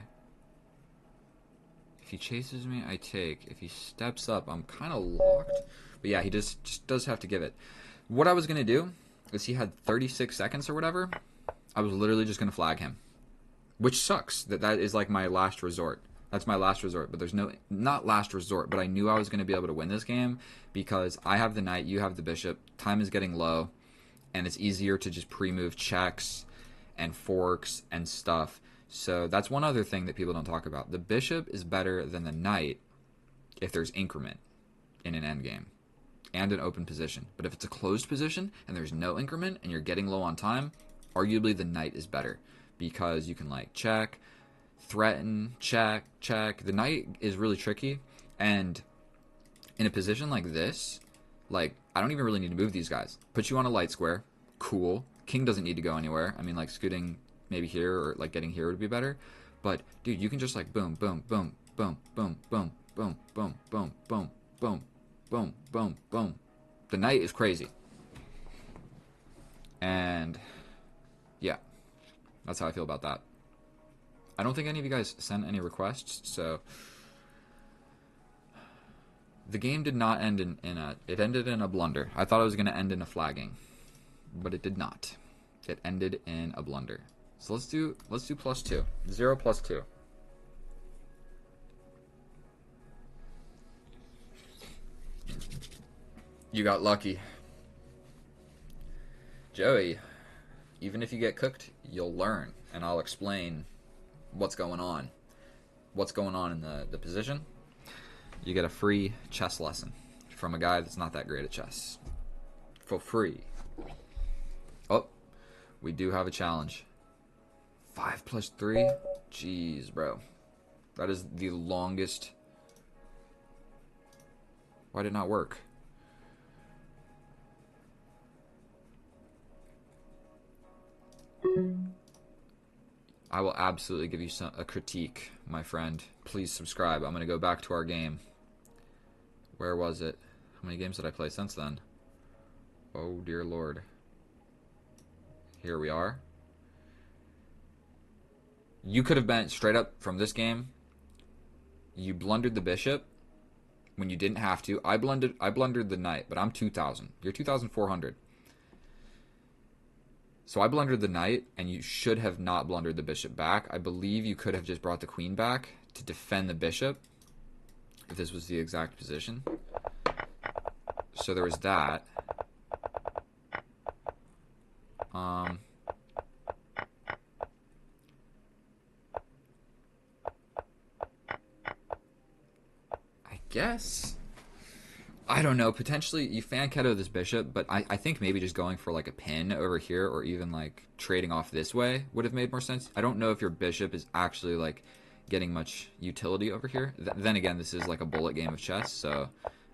If he chases me, I take. If he steps up, I'm kind of locked. But yeah, he just does have to give it. What I was going to do is he had 36 seconds or whatever. I was literally just going to flag him. Which sucks. That is like my last resort. That's my last resort. But there's no... Not last resort, but I knew I was going to be able to win this game because I have the knight, you have the bishop. Time is getting low. And it's easier to just pre-move checks and forks and stuff. So that's one other thing that people don't talk about. The bishop is better than the knight if there's increment in an endgame and an open position. But if it's a closed position and there's no increment and you're getting low on time, arguably the knight is better because you can like check, threaten, check. The knight is really tricky, and in a position like this, like I don't even really need to move these guys. Put you on a light square, cool. King doesn't need to go anywhere. I mean, like scooting maybe here or like getting here would be better. But dude, you can just like boom, boom, boom, boom, boom, boom, boom, boom, boom, boom, boom, boom, boom, boom. The knight is crazy. And yeah, that's how I feel about that. I don't think any of you guys sent any requests, so the game did not end in a... It ended in a blunder. I thought it was going to end in a flagging, but it did not. It ended in a blunder. So let's do +2. 0 + 2. You got lucky. Joey, even if you get cooked, you'll learn, and I'll explain what's going on. What's going on in the position. You get a free chess lesson from a guy that's not that great at chess. For free. Oh, we do have a challenge. 5 + 3? Jeez, bro. That is the longest... Why did it not work? I will absolutely give you a critique, my friend. Please subscribe. I'm going to go back to our game. Where was it? How many games did I play since then? Oh, dear Lord. Here we are. You could have been straight up from this game. You blundered the bishop when you didn't have to. I blundered the knight, but I'm 2,000. You're 2,400. So I blundered the knight, and you should have not blundered the bishop back. I believe you could have just brought the queen back to defend the bishop, if this was the exact position. So there was that. I guess... I don't know. Potentially, you fan-keto this bishop, but I think maybe just going for like a pin over here or even like trading off this way would have made more sense. I don't know if your bishop is actually like getting much utility over here. Then again, this is like a bullet game of chess, so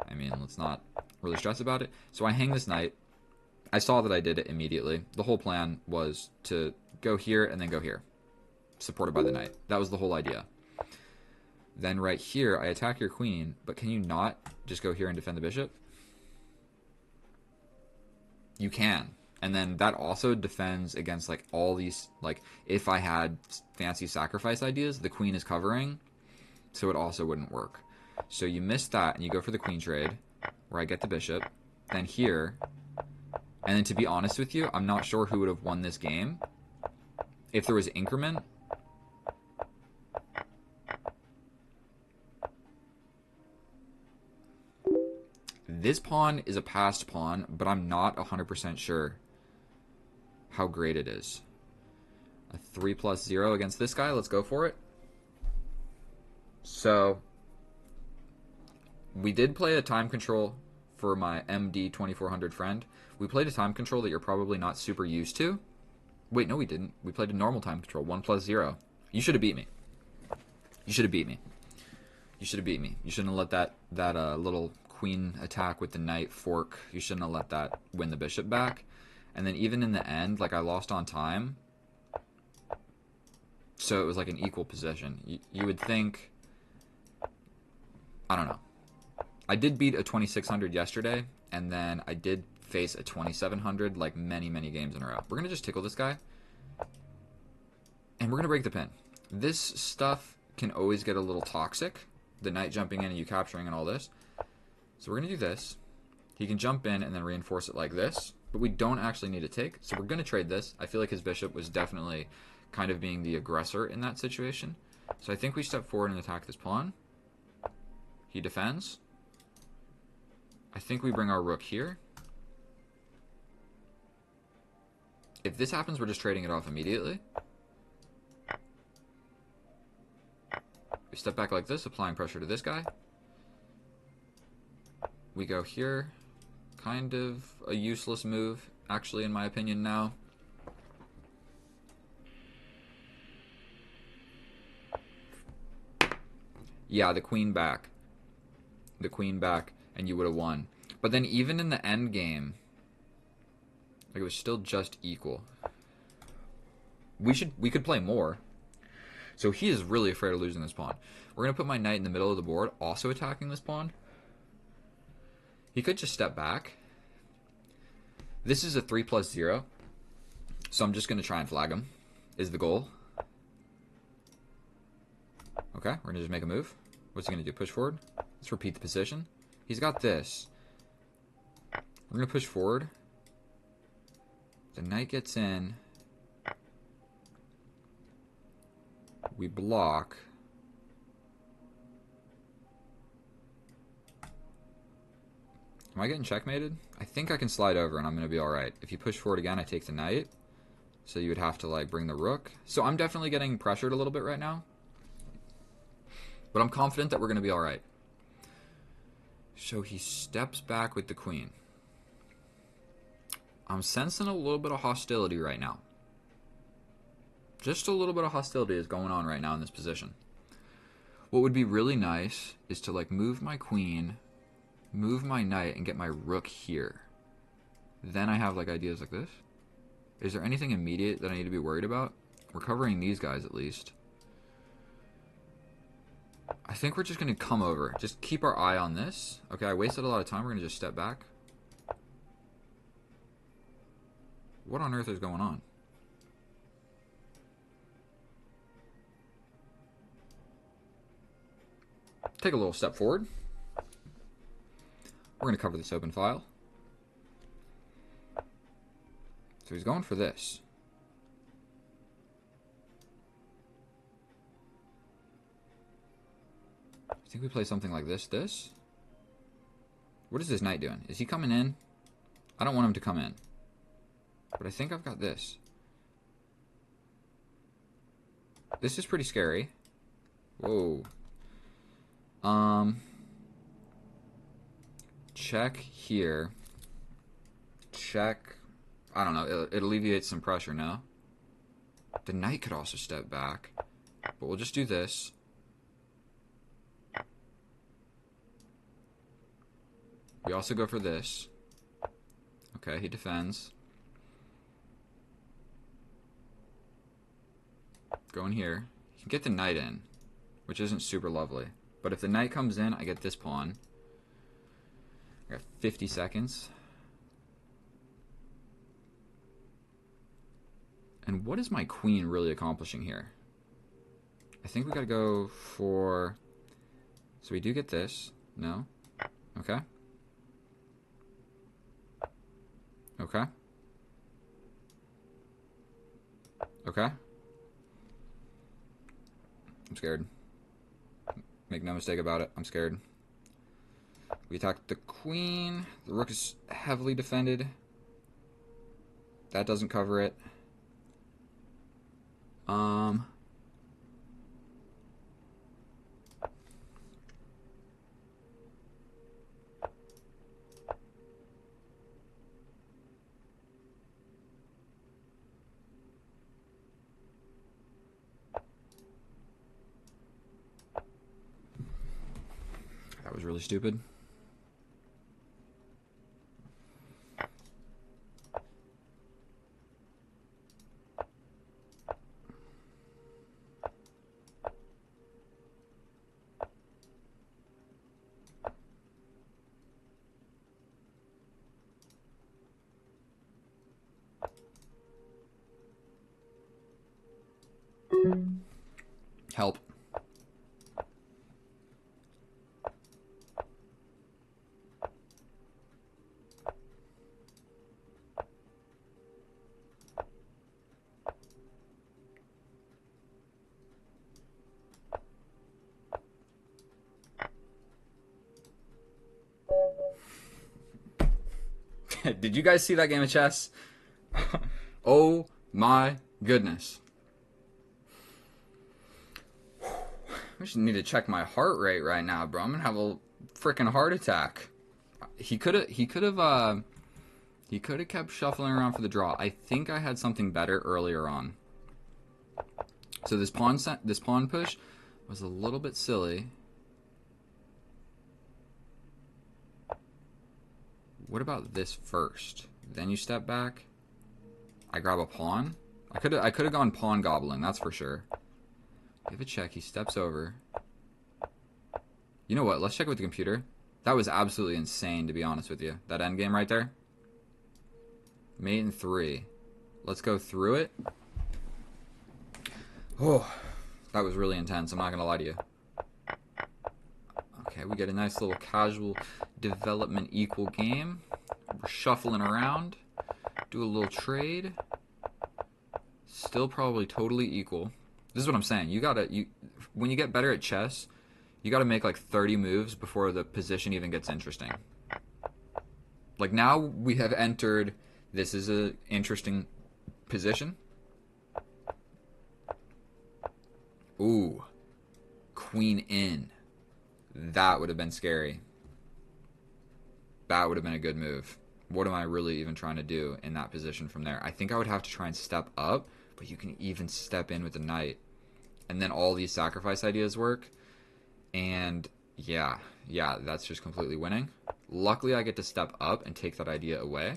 I mean, let's not really stress about it. So I hang this knight. I saw that I did it immediately. The whole plan was to go here and then go here, supported by the knight. That was the whole idea. Then right here, I attack your queen, but can you not just go here and defend the bishop? You can. And then that also defends against like all these, like if I had fancy sacrifice ideas, the queen is covering, so it also wouldn't work. So you miss that and you go for the queen trade, where I get the bishop, then here, and then to be honest with you, I'm not sure who would have won this game. If there was increment, this pawn is a passed pawn, but I'm not 100% sure how great it is. A 3 + 0 against this guy. Let's go for it. So, we did play a time control for my MD 2400 friend. We played a time control that you're probably not super used to. Wait, no we didn't. We played a normal time control, 1 + 0. You should have beat me. You should have beat me. You should have beat me. You shouldn't have let that little queen attack with the knight fork. You shouldn't have let that win the bishop back. And then even in the end, like I lost on time. So it was like an equal position. You would think... I don't know. I did beat a 2600 yesterday, and then I did face a 2700 like many games in a row. We're going to just tickle this guy. And we're going to break the pin. This stuff can always get a little toxic. The knight jumping in and you capturing and all this. So we're going to do this. He can jump in and then reinforce it like this. But we don't actually need to take. So we're going to trade this. I feel like his bishop was definitely kind of being the aggressor in that situation. So I think we step forward and attack this pawn. He defends. I think we bring our rook here. If this happens, we're just trading it off immediately. We step back like this, applying pressure to this guy. We go here. Kind of a useless move, actually, in my opinion now. Yeah, the queen back. The queen back, and you would have won. But then even in the end game, like, it was still just equal. We could play more. So he is really afraid of losing this pawn. We're going to put my knight in the middle of the board, also attacking this pawn. He could just step back. This is a 3+0. So I'm just going to try and flag him, is the goal. Okay, we're going to just make a move. What's he going to do? Push forward? Let's repeat the position. He's got this. We're going to push forward. The knight gets in. We block. Am I getting checkmated? I think I can slide over and I'm going to be alright. If you push forward again, I take the knight. So you would have to, like, bring the rook. So I'm definitely getting pressured a little bit right now. But I'm confident that we're going to be alright. So he steps back with the queen. I'm sensing a little bit of hostility right now. Just a little bit of hostility is going on right now in this position. What would be really nice is to, like, move my queen, move my knight, and get my rook here. Then I have, like, ideas like this. Is there anything immediate that I need to be worried about? We're covering these guys at least. I think we're just going to come over. Just keep our eye on this. Okay, I wasted a lot of time. We're going to just step back. What on earth is going on? Take a little step forward. We're going to cover this open file. So he's going for this. I think we play something like this. What is this knight doing? Is he coming in? I don't want him to come in. But I think I've got this. This is pretty scary. Whoa. Check here. Check. I don't know. It alleviates some pressure now. The knight could also step back. But we'll just do this. We also go for this. Okay, he defends. Go in here. You can get the knight in, which isn't super lovely. But if the knight comes in, I get this pawn. I got 50 seconds. And what is my queen really accomplishing here? I think we gotta go for... So we do get this. No? Okay. Okay. Okay. I'm scared. Make no mistake about it. I'm scared. We attack the queen. The rook is heavily defended. That doesn't cover it. That was really stupid. Help. Did you guys see that game of chess? Oh my goodness. I just need to check my heart rate right now, bro. I'm gonna have a freaking heart attack. He could have kept shuffling around for the draw. I think I had something better earlier on. So this pawn push was a little bit silly. What about this first? Then you step back. I grab a pawn. I could have gone pawn gobbling, that's for sure. Give a check. He steps over. You know what? Let's check it with the computer. That was absolutely insane, to be honest with you. That endgame right there. Mate in 3. Let's go through it. Oh, that was really intense. I'm not gonna lie to you. Okay, we get a nice little casual development equal game. We're shuffling around. Do a little trade. Still probably totally equal. This is what I'm saying. When you get better at chess, you gotta make like 30 moves before the position even gets interesting. Like now we have entered, this is an interesting position. Ooh, queen in. That would have been scary. That would have been a good move. What am I really even trying to do in that position from there? I think I would have to try and step up, but you can even step in with the knight. And then all these sacrifice ideas work. And yeah, that's just completely winning. Luckily, I get to step up and take that idea away.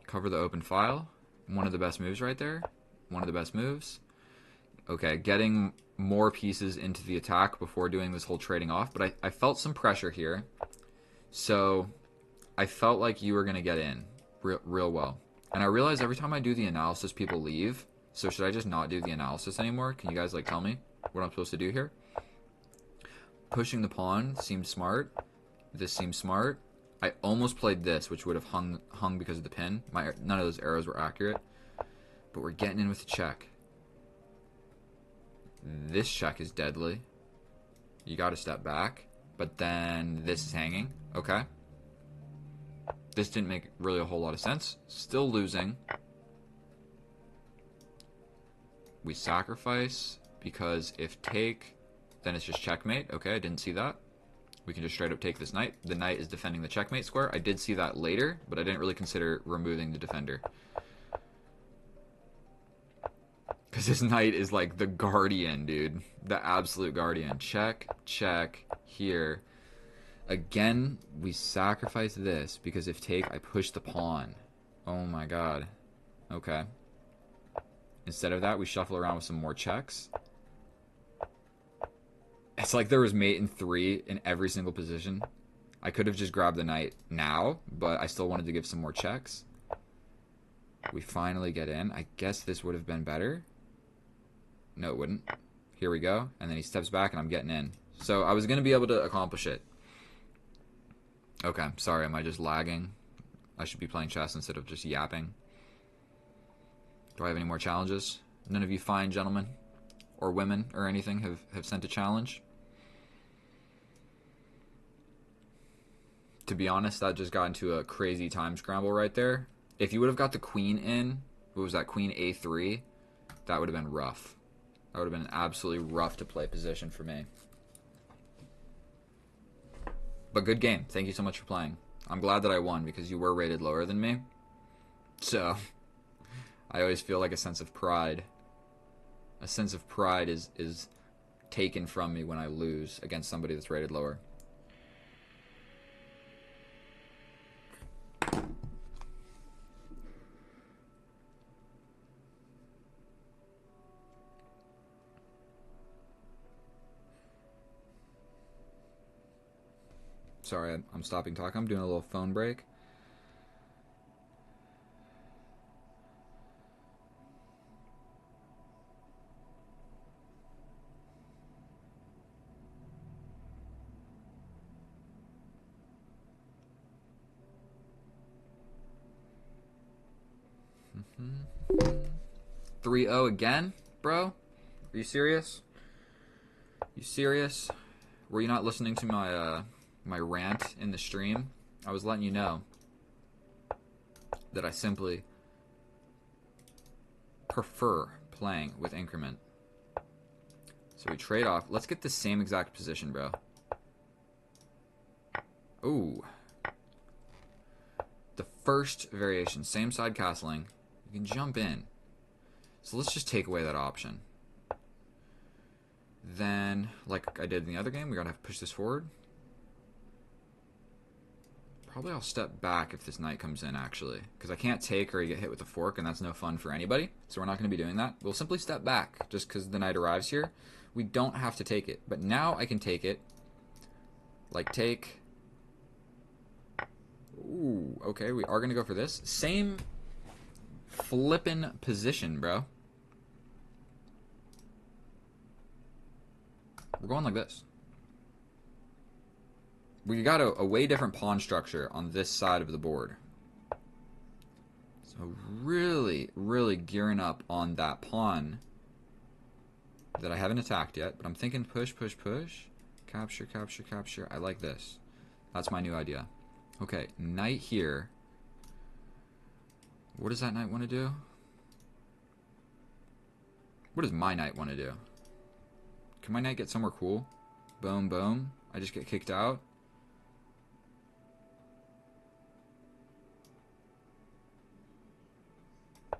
Cover the open file. One of the best moves right there. One of the best moves. Okay, getting more pieces into the attack before doing this whole trading off. But I felt some pressure here. So I felt like you were going to get in real well. And I realize every time I do the analysis, people leave. So should I just not do the analysis anymore? Can you guys like tell me what I'm supposed to do here? Pushing the pawn seemed smart. This seems smart. I almost played this, which would have hung because of the pin. None of those arrows were accurate. But we're getting in with a check. This check is deadly. You got to step back. But then this is hanging. Okay. This didn't make really a whole lot of sense. Still losing. We sacrifice because if take, then it's just checkmate. Okay, I didn't see that. We can just straight up take this knight. The knight is defending the checkmate square. I did see that later, but I didn't really consider removing the defender. Because this knight is like the guardian, dude. The absolute guardian. Check, check, here. Again, we sacrifice this because if take, I push the pawn. Oh my god. Okay. Instead of that, we shuffle around with some more checks. It's like there was mate in 3 in every single position. I could have just grabbed the knight now, but I still wanted to give some more checks. We finally get in. I guess this would have been better. No, it wouldn't. Here we go. And then he steps back and I'm getting in. So I was going to be able to accomplish it. Okay, sorry, am I just lagging? I should be playing chess instead of just yapping. Do I have any more challenges? None of you fine gentlemen or women or anything have sent a challenge? To be honest, that just got into a crazy time scramble right there. If you would have got the queen in, what was that, queen a3, that would have been rough. That would have been an absolutely rough to play position for me. But good game. Thank you so much for playing. I'm glad that I won because you were rated lower than me. So I always feel like a sense of pride. A sense of pride is taken from me when I lose against somebody that's rated lower. Sorry, I'm stopping talking. I'm doing a little phone break. 3-0 again, bro? Are you serious? You serious? Were you not listening to my my rant in the stream? I was letting you know that I simply prefer playing with increment. So we trade off. Let's get the same exact position, bro. Ooh. The first variation, same side castling. You can jump in. So let's just take away that option. Then, like I did in the other game, we gotta have to push this forward. Probably I'll step back if this knight comes in, actually. Because I can't take or you get hit with a fork, and that's no fun for anybody. So we're not going to be doing that. We'll simply step back, just because the knight arrives here. We don't have to take it. But now I can take it. Like, take... Ooh, okay, we are going to go for this. Same flippin' position, bro. We're going like this. We got a way different pawn structure on this side of the board. So really, really gearing up on that pawn that I haven't attacked yet. But I'm thinking push, push, push. Capture, capture, capture. I like this. That's my new idea. Okay, knight here. What does that knight want to do? What does my knight want to do? Can my knight get somewhere cool? Boom, boom. I just get kicked out.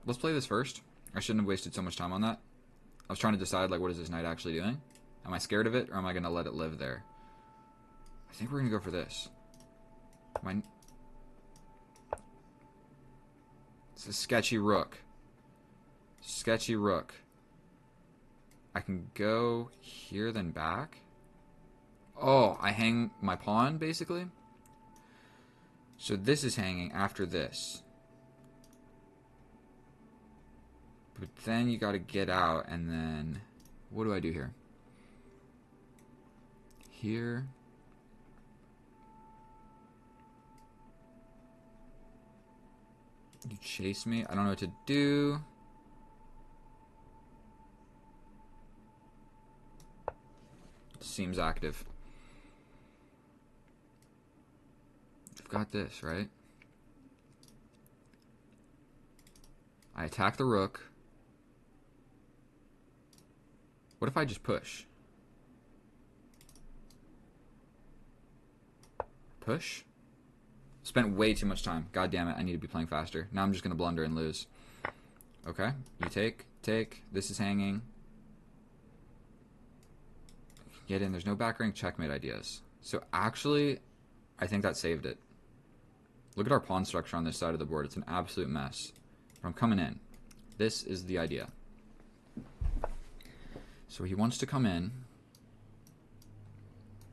Let's play this first. I shouldn't have wasted so much time on that. I was trying to decide, like, what is this knight actually doing? Am I scared of it, or am I going to let it live there? I think we're going to go for this. It's a sketchy rook. Sketchy rook. I can go here, then back. Oh, I hang my pawn, basically. So this is hanging after this. But then you got to get out, and then... What do I do here? Here. You chase me. I don't know what to do. Seems active. I've got this, right? I attack the rook. What if I just push? Push? Spent way too much time. God damn it, I need to be playing faster. Now I'm just going to blunder and lose. Okay, you take. This is hanging. Get in. There's no back rank checkmate ideas. So actually, I think that saved it. Look at our pawn structure on this side of the board. It's an absolute mess. But I'm coming in. This is the idea. So he wants to come in.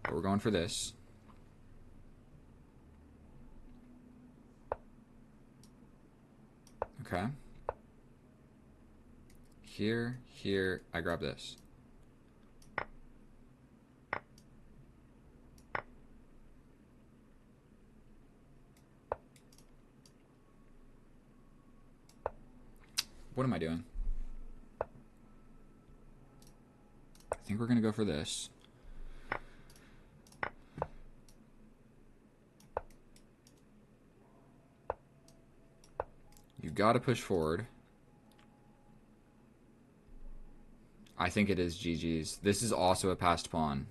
But we're going for this. Okay. Here, I grab this. What am I doing? I think we're going to go for this. You got to push forward. I think it is GG's. This is also a passed pawn.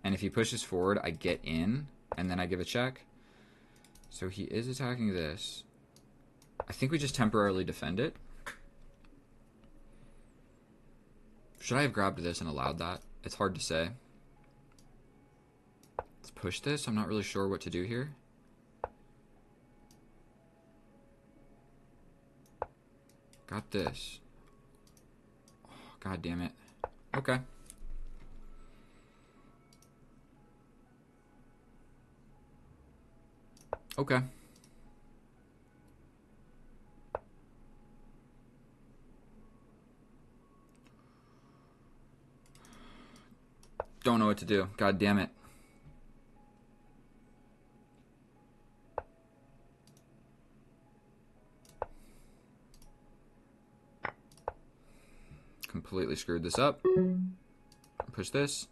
And if he pushes forward, I get in, and then I give a check. So he is attacking this. I think we just temporarily defend it. Should I have grabbed this and allowed that? It's hard to say. Let's push this. I'm not really sure what to do here. Got this. Oh, God damn it. Okay. Okay. Don't know what to do. God damn it. completely screwed this up. Push this.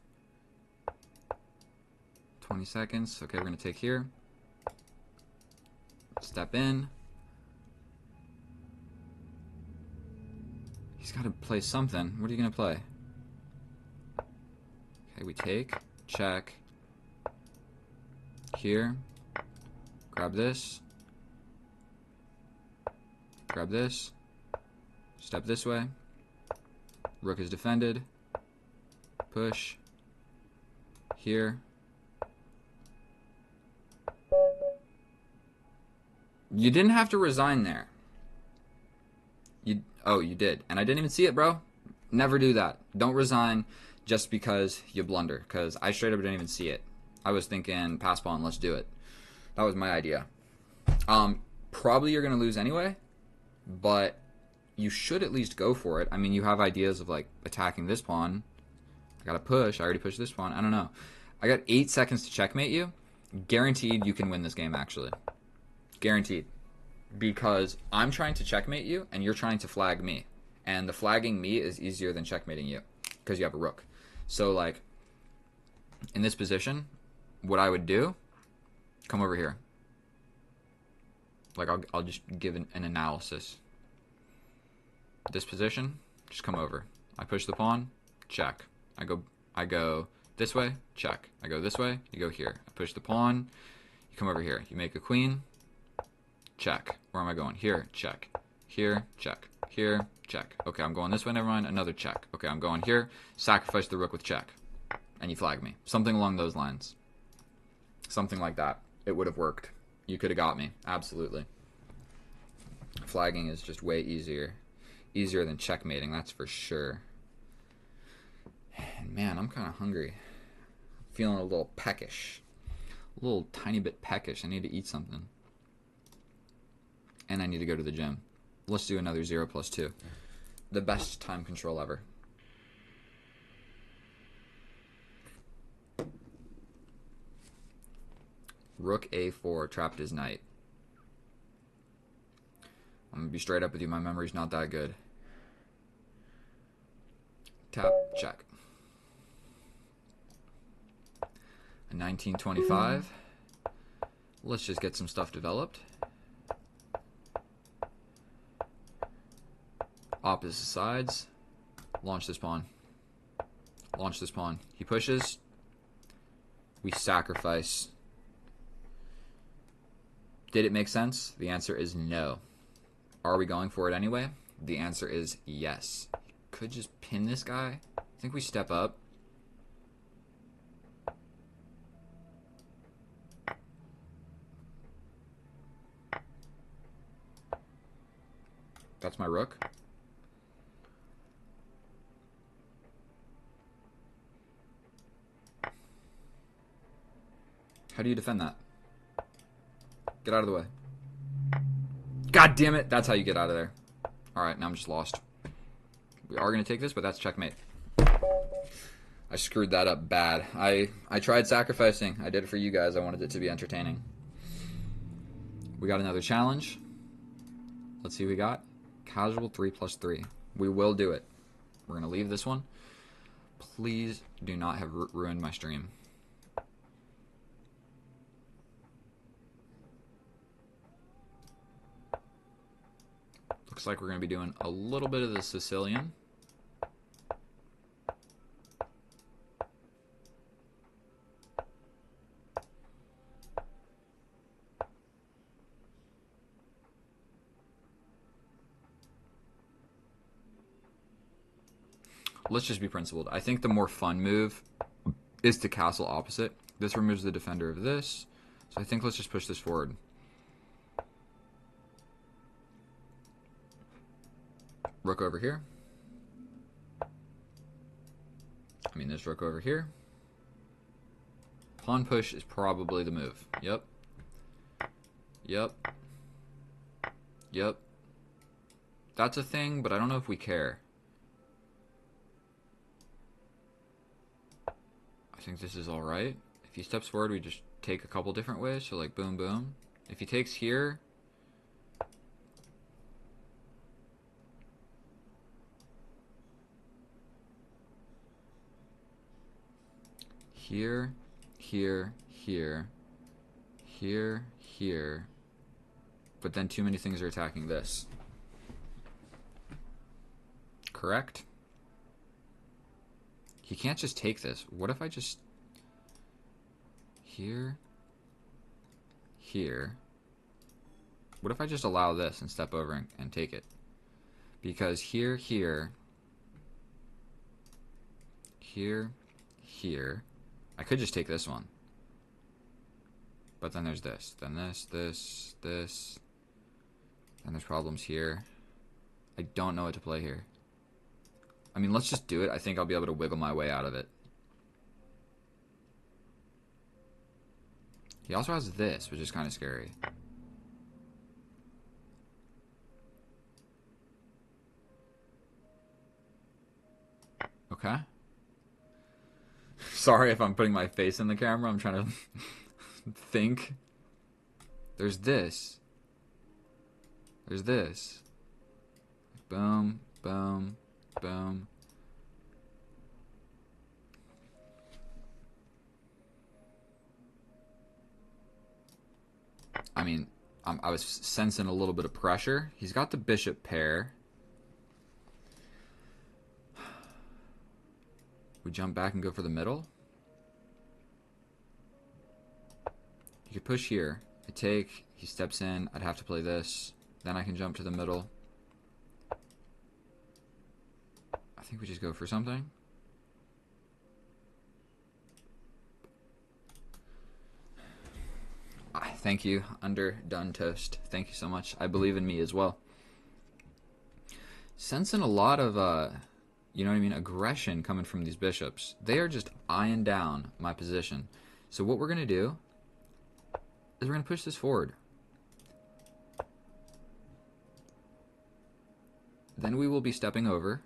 20 seconds. Okay, we're going to take here. Step in. He's got to play something. What are you going to play? Okay, we take. Check. Here. Grab this. Grab this. Step this way. Rook is defended. Push. Here. You didn't have to resign there. Oh, you did. And I didn't even see it, bro. Never do that. Don't resign just because you blunder. Because I straight up didn't even see it. I was thinking, pass pawn, let's do it. That was my idea. Probably you're going to lose anyway. But you should at least go for it. I mean, you have ideas of, like, attacking this pawn. I got to push. I already pushed this pawn. I don't know. I got 8 seconds to checkmate you. Guaranteed you can win this game, actually. Guaranteed. Because I'm trying to checkmate you, and you're trying to flag me. And the flagging me is easier than checkmating you, because you have a rook. So, like, in this position, what I would do, come over here. Like, I'll just give an analysis. This position, just come over. I push the pawn, check. I go this way, check. I go this way, you go here. I push the pawn, you come over here. You make a queen, check. Where am I going? Here, check. Here, check. Here, check. Okay, I'm going this way, never mind. Another check. Okay, I'm going here. Sacrifice the rook with check. And you flag me. Something along those lines. Something like that. It would have worked. You could have got me. Absolutely. Flagging is just way easier. Easier than checkmating, that's for sure. And man, I'm kind of hungry. Feeling a little peckish. A little tiny bit peckish. I need to eat something. And I need to go to the gym. Let's do another 0+2. The best time control ever. Rook A4, trapped his knight. I'm going to be straight up with you. My memory's not that good. Tap, check. A 1925. Let's just get some stuff developed. Opposite sides. Launch this pawn. Launch this pawn. He pushes. We sacrifice. Did it make sense? The answer is no. Are we going for it anyway? The answer is yes. Could just pin this guy. I think we step up. That's my rook. How do you defend that? Get out of the way. God damn it. That's how you get out of there. Alright, now I'm just lost. We are going to take this, but that's checkmate. I screwed that up bad. I tried sacrificing. I did it for you guys. I wanted it to be entertaining. We got another challenge. Let's see what we got. Casual 3+3. We will do it. We're going to leave this one. Please do not have ruined my stream. Looks like we're going to be doing a little bit of the Sicilian. Let's just be principled. I think the more fun move is to castle opposite. This removes the defender of this. So I think let's just push this forward. Rook over here. I mean, this rook over here. Pawn push is probably the move. Yep. Yep. Yep. That's a thing, but I don't know if we care. I think this is alright. If he steps forward, we just take a couple different ways. So, like, boom, boom. If he takes here... here, here, here, here, here. But then too many things are attacking this. Correct? He can't just take this. What if I just... Here, here. What if I just allow this and step over and take it? Because here, here, here, here. I could just take this one. But then there's this. Then this, this, this. Then there's problems here. I don't know what to play here. I mean, let's just do it. I think I'll be able to wiggle my way out of it. He also has this, which is kind of scary. Okay. Sorry if I'm putting my face in the camera. I'm trying to think. There's this. There's this. Boom, boom, boom. I mean, I was sensing a little bit of pressure. He's got the bishop pair. We jump back and go for the middle. He could push here. I take, he steps in, I'd have to play this. Then I can jump to the middle. I think we just go for something. Thank you, Underdone Toast. Thank you so much. I believe in me as well. Sensing a lot of, you know what I mean, aggression coming from these bishops. They are just eyeing down my position. So what we're going to do is we're going to push this forward. Then we will be stepping over.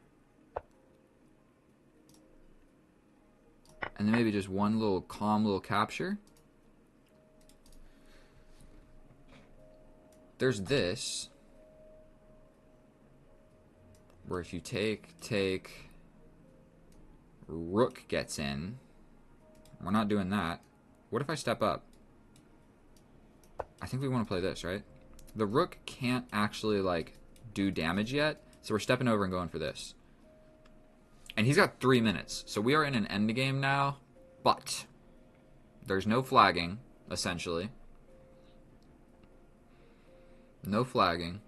And then maybe just one little calm little capture. There's this, where if you take, rook gets in. We're not doing that. What if I step up? I think we want to play this, right? The rook can't actually, like, do damage yet, so we're stepping over and going for this. And he's got 3 minutes, so we are in an endgame now, but there's no flagging, essentially. No flagging.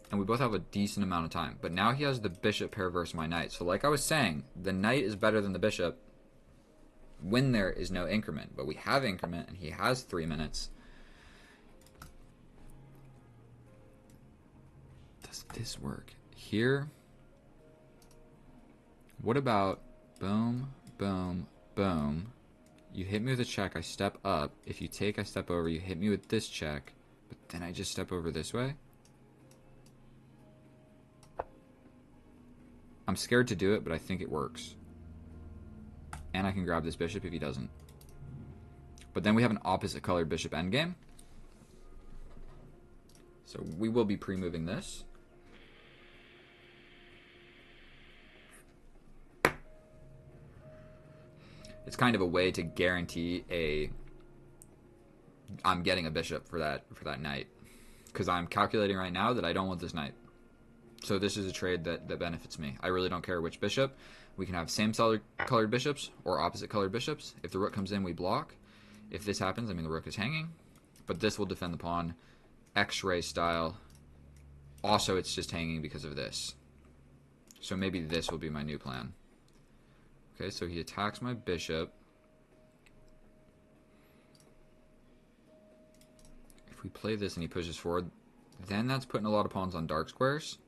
And we both have a decent amount of time. But now he has the bishop pair versus my knight. So like I was saying, the knight is better than the bishop when there is no increment. But we have increment, and he has 3 minutes. Does this work? Here. What about boom, boom, boom. You hit me with a check, I step up. If you take, I step over. You hit me with this check. But then I just step over this way. I'm scared to do it, but I think it works. And I can grab this bishop if he doesn't. But then we have an opposite colored bishop endgame. So we will be pre-moving this. It's kind of a way to guarantee I'm getting a bishop for that knight, because I'm calculating right now that I don't want this knight. So this is a trade that benefits me. I really don't care which bishop. We can have same colored bishops or opposite colored bishops. If the rook comes in, we block. If this happens, I mean the rook is hanging, but this will defend the pawn, X-ray style. Also, it's just hanging because of this. So maybe this will be my new plan. Okay, so he attacks my bishop. If we play this and he pushes forward, then that's putting a lot of pawns on dark squares.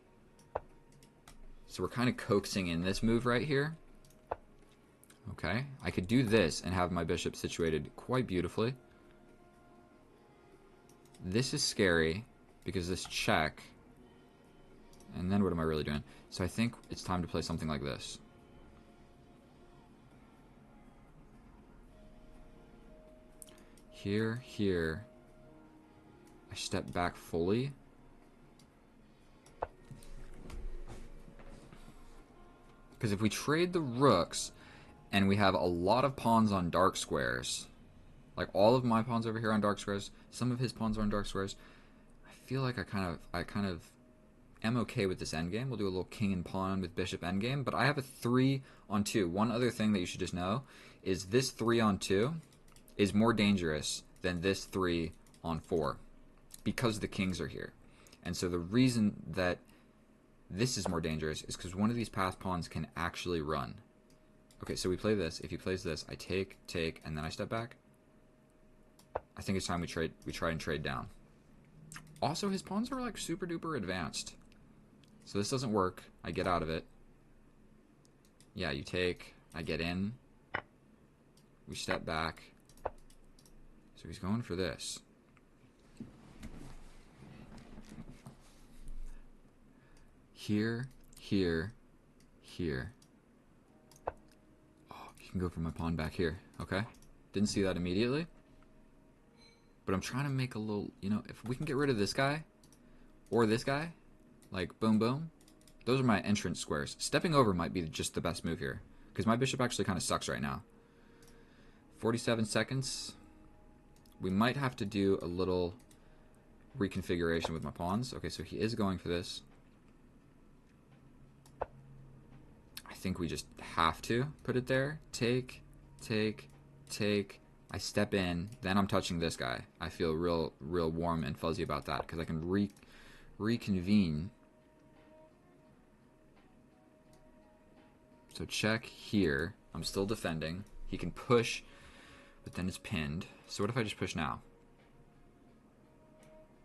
So we're kind of coaxing in this move right here. Okay, I could do this and have my bishop situated quite beautifully. This is scary because this check. And then what am I really doing? So I think it's time to play something like this. Here, here. I step back fully. Because if we trade the rooks, And we have a lot of pawns on dark squares. Like all of my pawns over here on dark squares. Some of his pawns are on dark squares. I feel like I kind of am okay with this endgame. We'll do a little king and pawn with bishop endgame. But I have a 3-on-2. One other thing that you should just know is this 3-on-2 is more dangerous than this 3-on-4 because the kings are here. And so the reason that this is more dangerous is because one of these pass pawns can actually run. Okay, so we play this. If he plays this, I take, and then I step back. I think it's time we try and trade down. Also, his pawns are like super duper advanced. So this doesn't work. I get out of it. Yeah, you take, I get in. We step back. So he's going for this. Here, here, here. Oh, you can go for my pawn back here. Okay. Didn't see that immediately. But I'm trying to make a little, you know, if we can get rid of this guy or this guy, like boom, boom, those are my entrance squares. Stepping over might be just the best move here because my bishop actually kind of sucks right now. 47 seconds. We might have to do a little reconfiguration with my pawns. Okay, so he is going for this. I think we just have to put it there. Take, take, take. I step in, then I'm touching this guy. I feel real warm and fuzzy about that because I can reconvene. So check here. I'm still defending. He can push, but then it's pinned. So what if I just push now?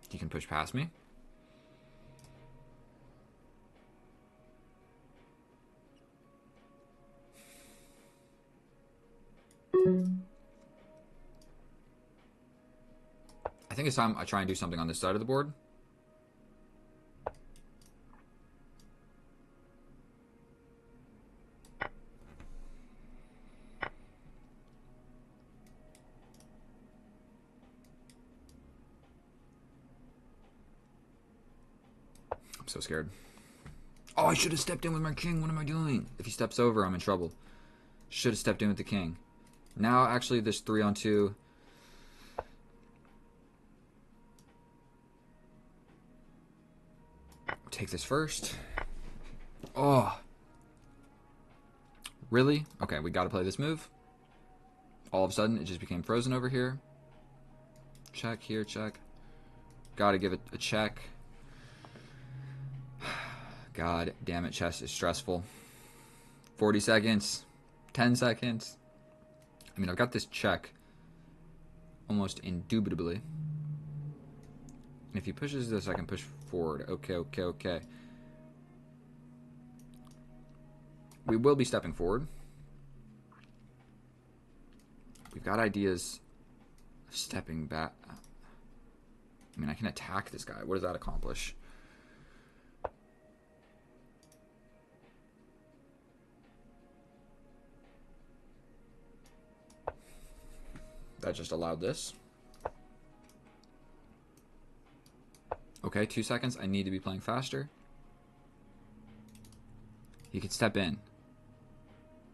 He can push past me. I think it's time I try and do something on this side of the board. I'm so scared. Oh, I should have stepped in with my king. What am I doing? If he steps over, I'm in trouble. Should have stepped in with the king. Now, actually, this 3-on-2. Take this first. Oh. Really? Okay, we got to play this move. All of a sudden, it just became frozen over here. Check here, check. Got to give it a check. God damn it, chess is stressful. 40 seconds. 10 seconds. I mean, I've got this check almost indubitably. And if he pushes this, I can push forward. Okay, okay, okay. We will be stepping forward. We've got ideas of stepping back. I mean, I can attack this guy. What does that accomplish? That just allowed this. Okay, 2 seconds. I need to be playing faster. He could step in.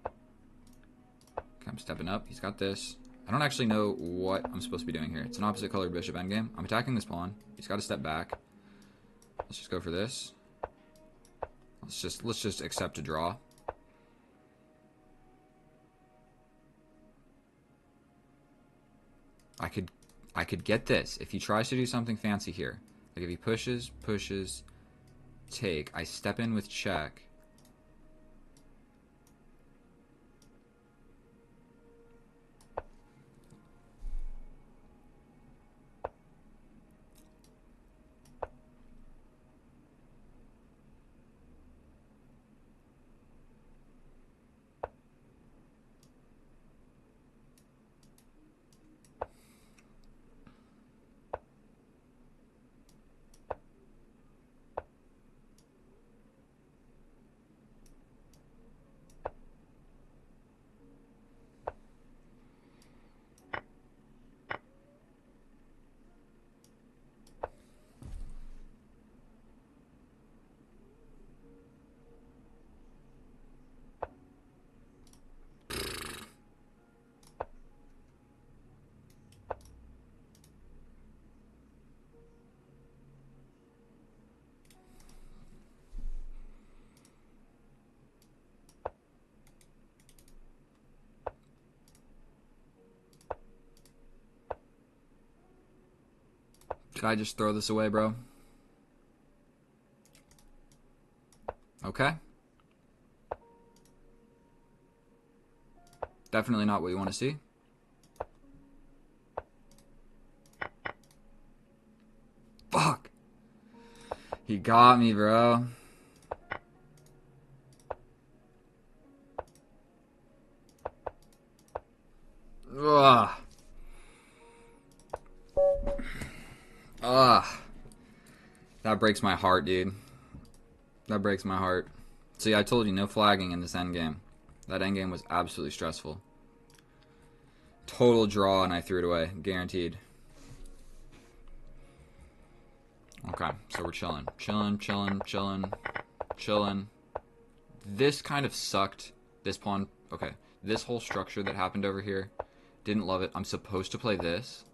Okay, I'm stepping up. He's got this. I don't actually know what I'm supposed to be doing here. It's an opposite colored bishop endgame. I'm attacking this pawn. He's got to step back. Let's just go for this. Let's just accept a draw. I could get this if he tries to do something fancy here. Like if he pushes, take. I step in with check. Could I just throw this away, bro? Okay. Definitely not what you want to see. Fuck. He got me, bro. Ugh. Ugh. That breaks my heart, dude. That breaks my heart. See, I told you, no flagging in this endgame. That endgame was absolutely stressful. Total draw, and I threw it away. Guaranteed. Okay, so we're chilling. Chilling. This kind of sucked. This pawn... Okay, this whole structure that happened over here, didn't love it. I'm supposed to play this.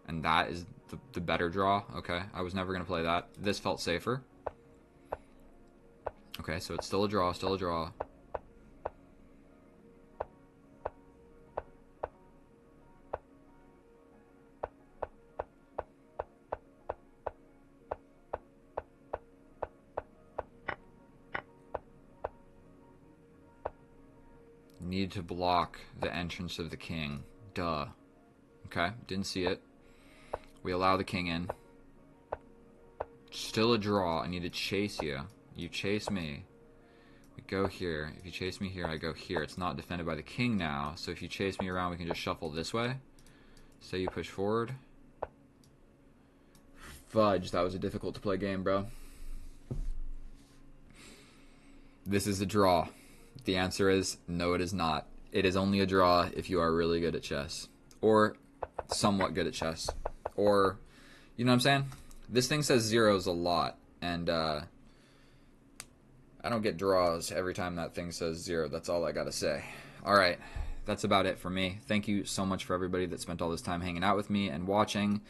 And that is the better draw. Okay, I was never going to play that. This felt safer. Okay, so it's still a draw, Need to block the entrance of the king. Duh. Okay, didn't see it. We allow the king in. Still a draw. I need to chase you. You chase me. We go here. If you chase me here, I go here. It's not defended by the king now, so if you chase me around, we can just shuffle this way. Say you push forward. Fudge, that was a difficult to play game, bro. This is a draw. The answer is no, it is not. It is only a draw if you are really good at chess. Or somewhat good at chess. Or, you know what I'm saying? This thing says zeros a lot, and I don't get draws every time that thing says 0. That's all I gotta say. Alright, that's about it for me. Thank you so much for everybody that spent all this time hanging out with me and watching.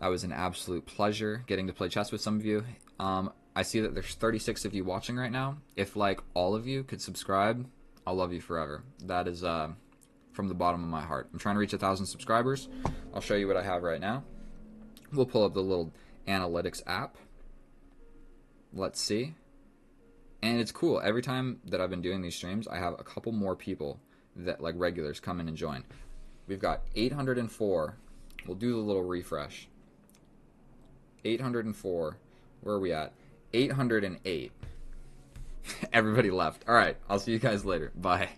That was an absolute pleasure getting to play chess with some of you. I see that there's 36 of you watching right now. If, like, all of you could subscribe, I'll love you forever. That is from the bottom of my heart. I'm trying to reach 1,000 subscribers. I'll show you what I have right now. We'll pull up the little analytics app. Let's see. And it's cool. Every time that I've been doing these streams, I have a couple more people that, like, regulars come in and join. We've got 804. We'll do the little refresh. 804. Where are we at? 808. Everybody left. All right. I'll see you guys later. Bye.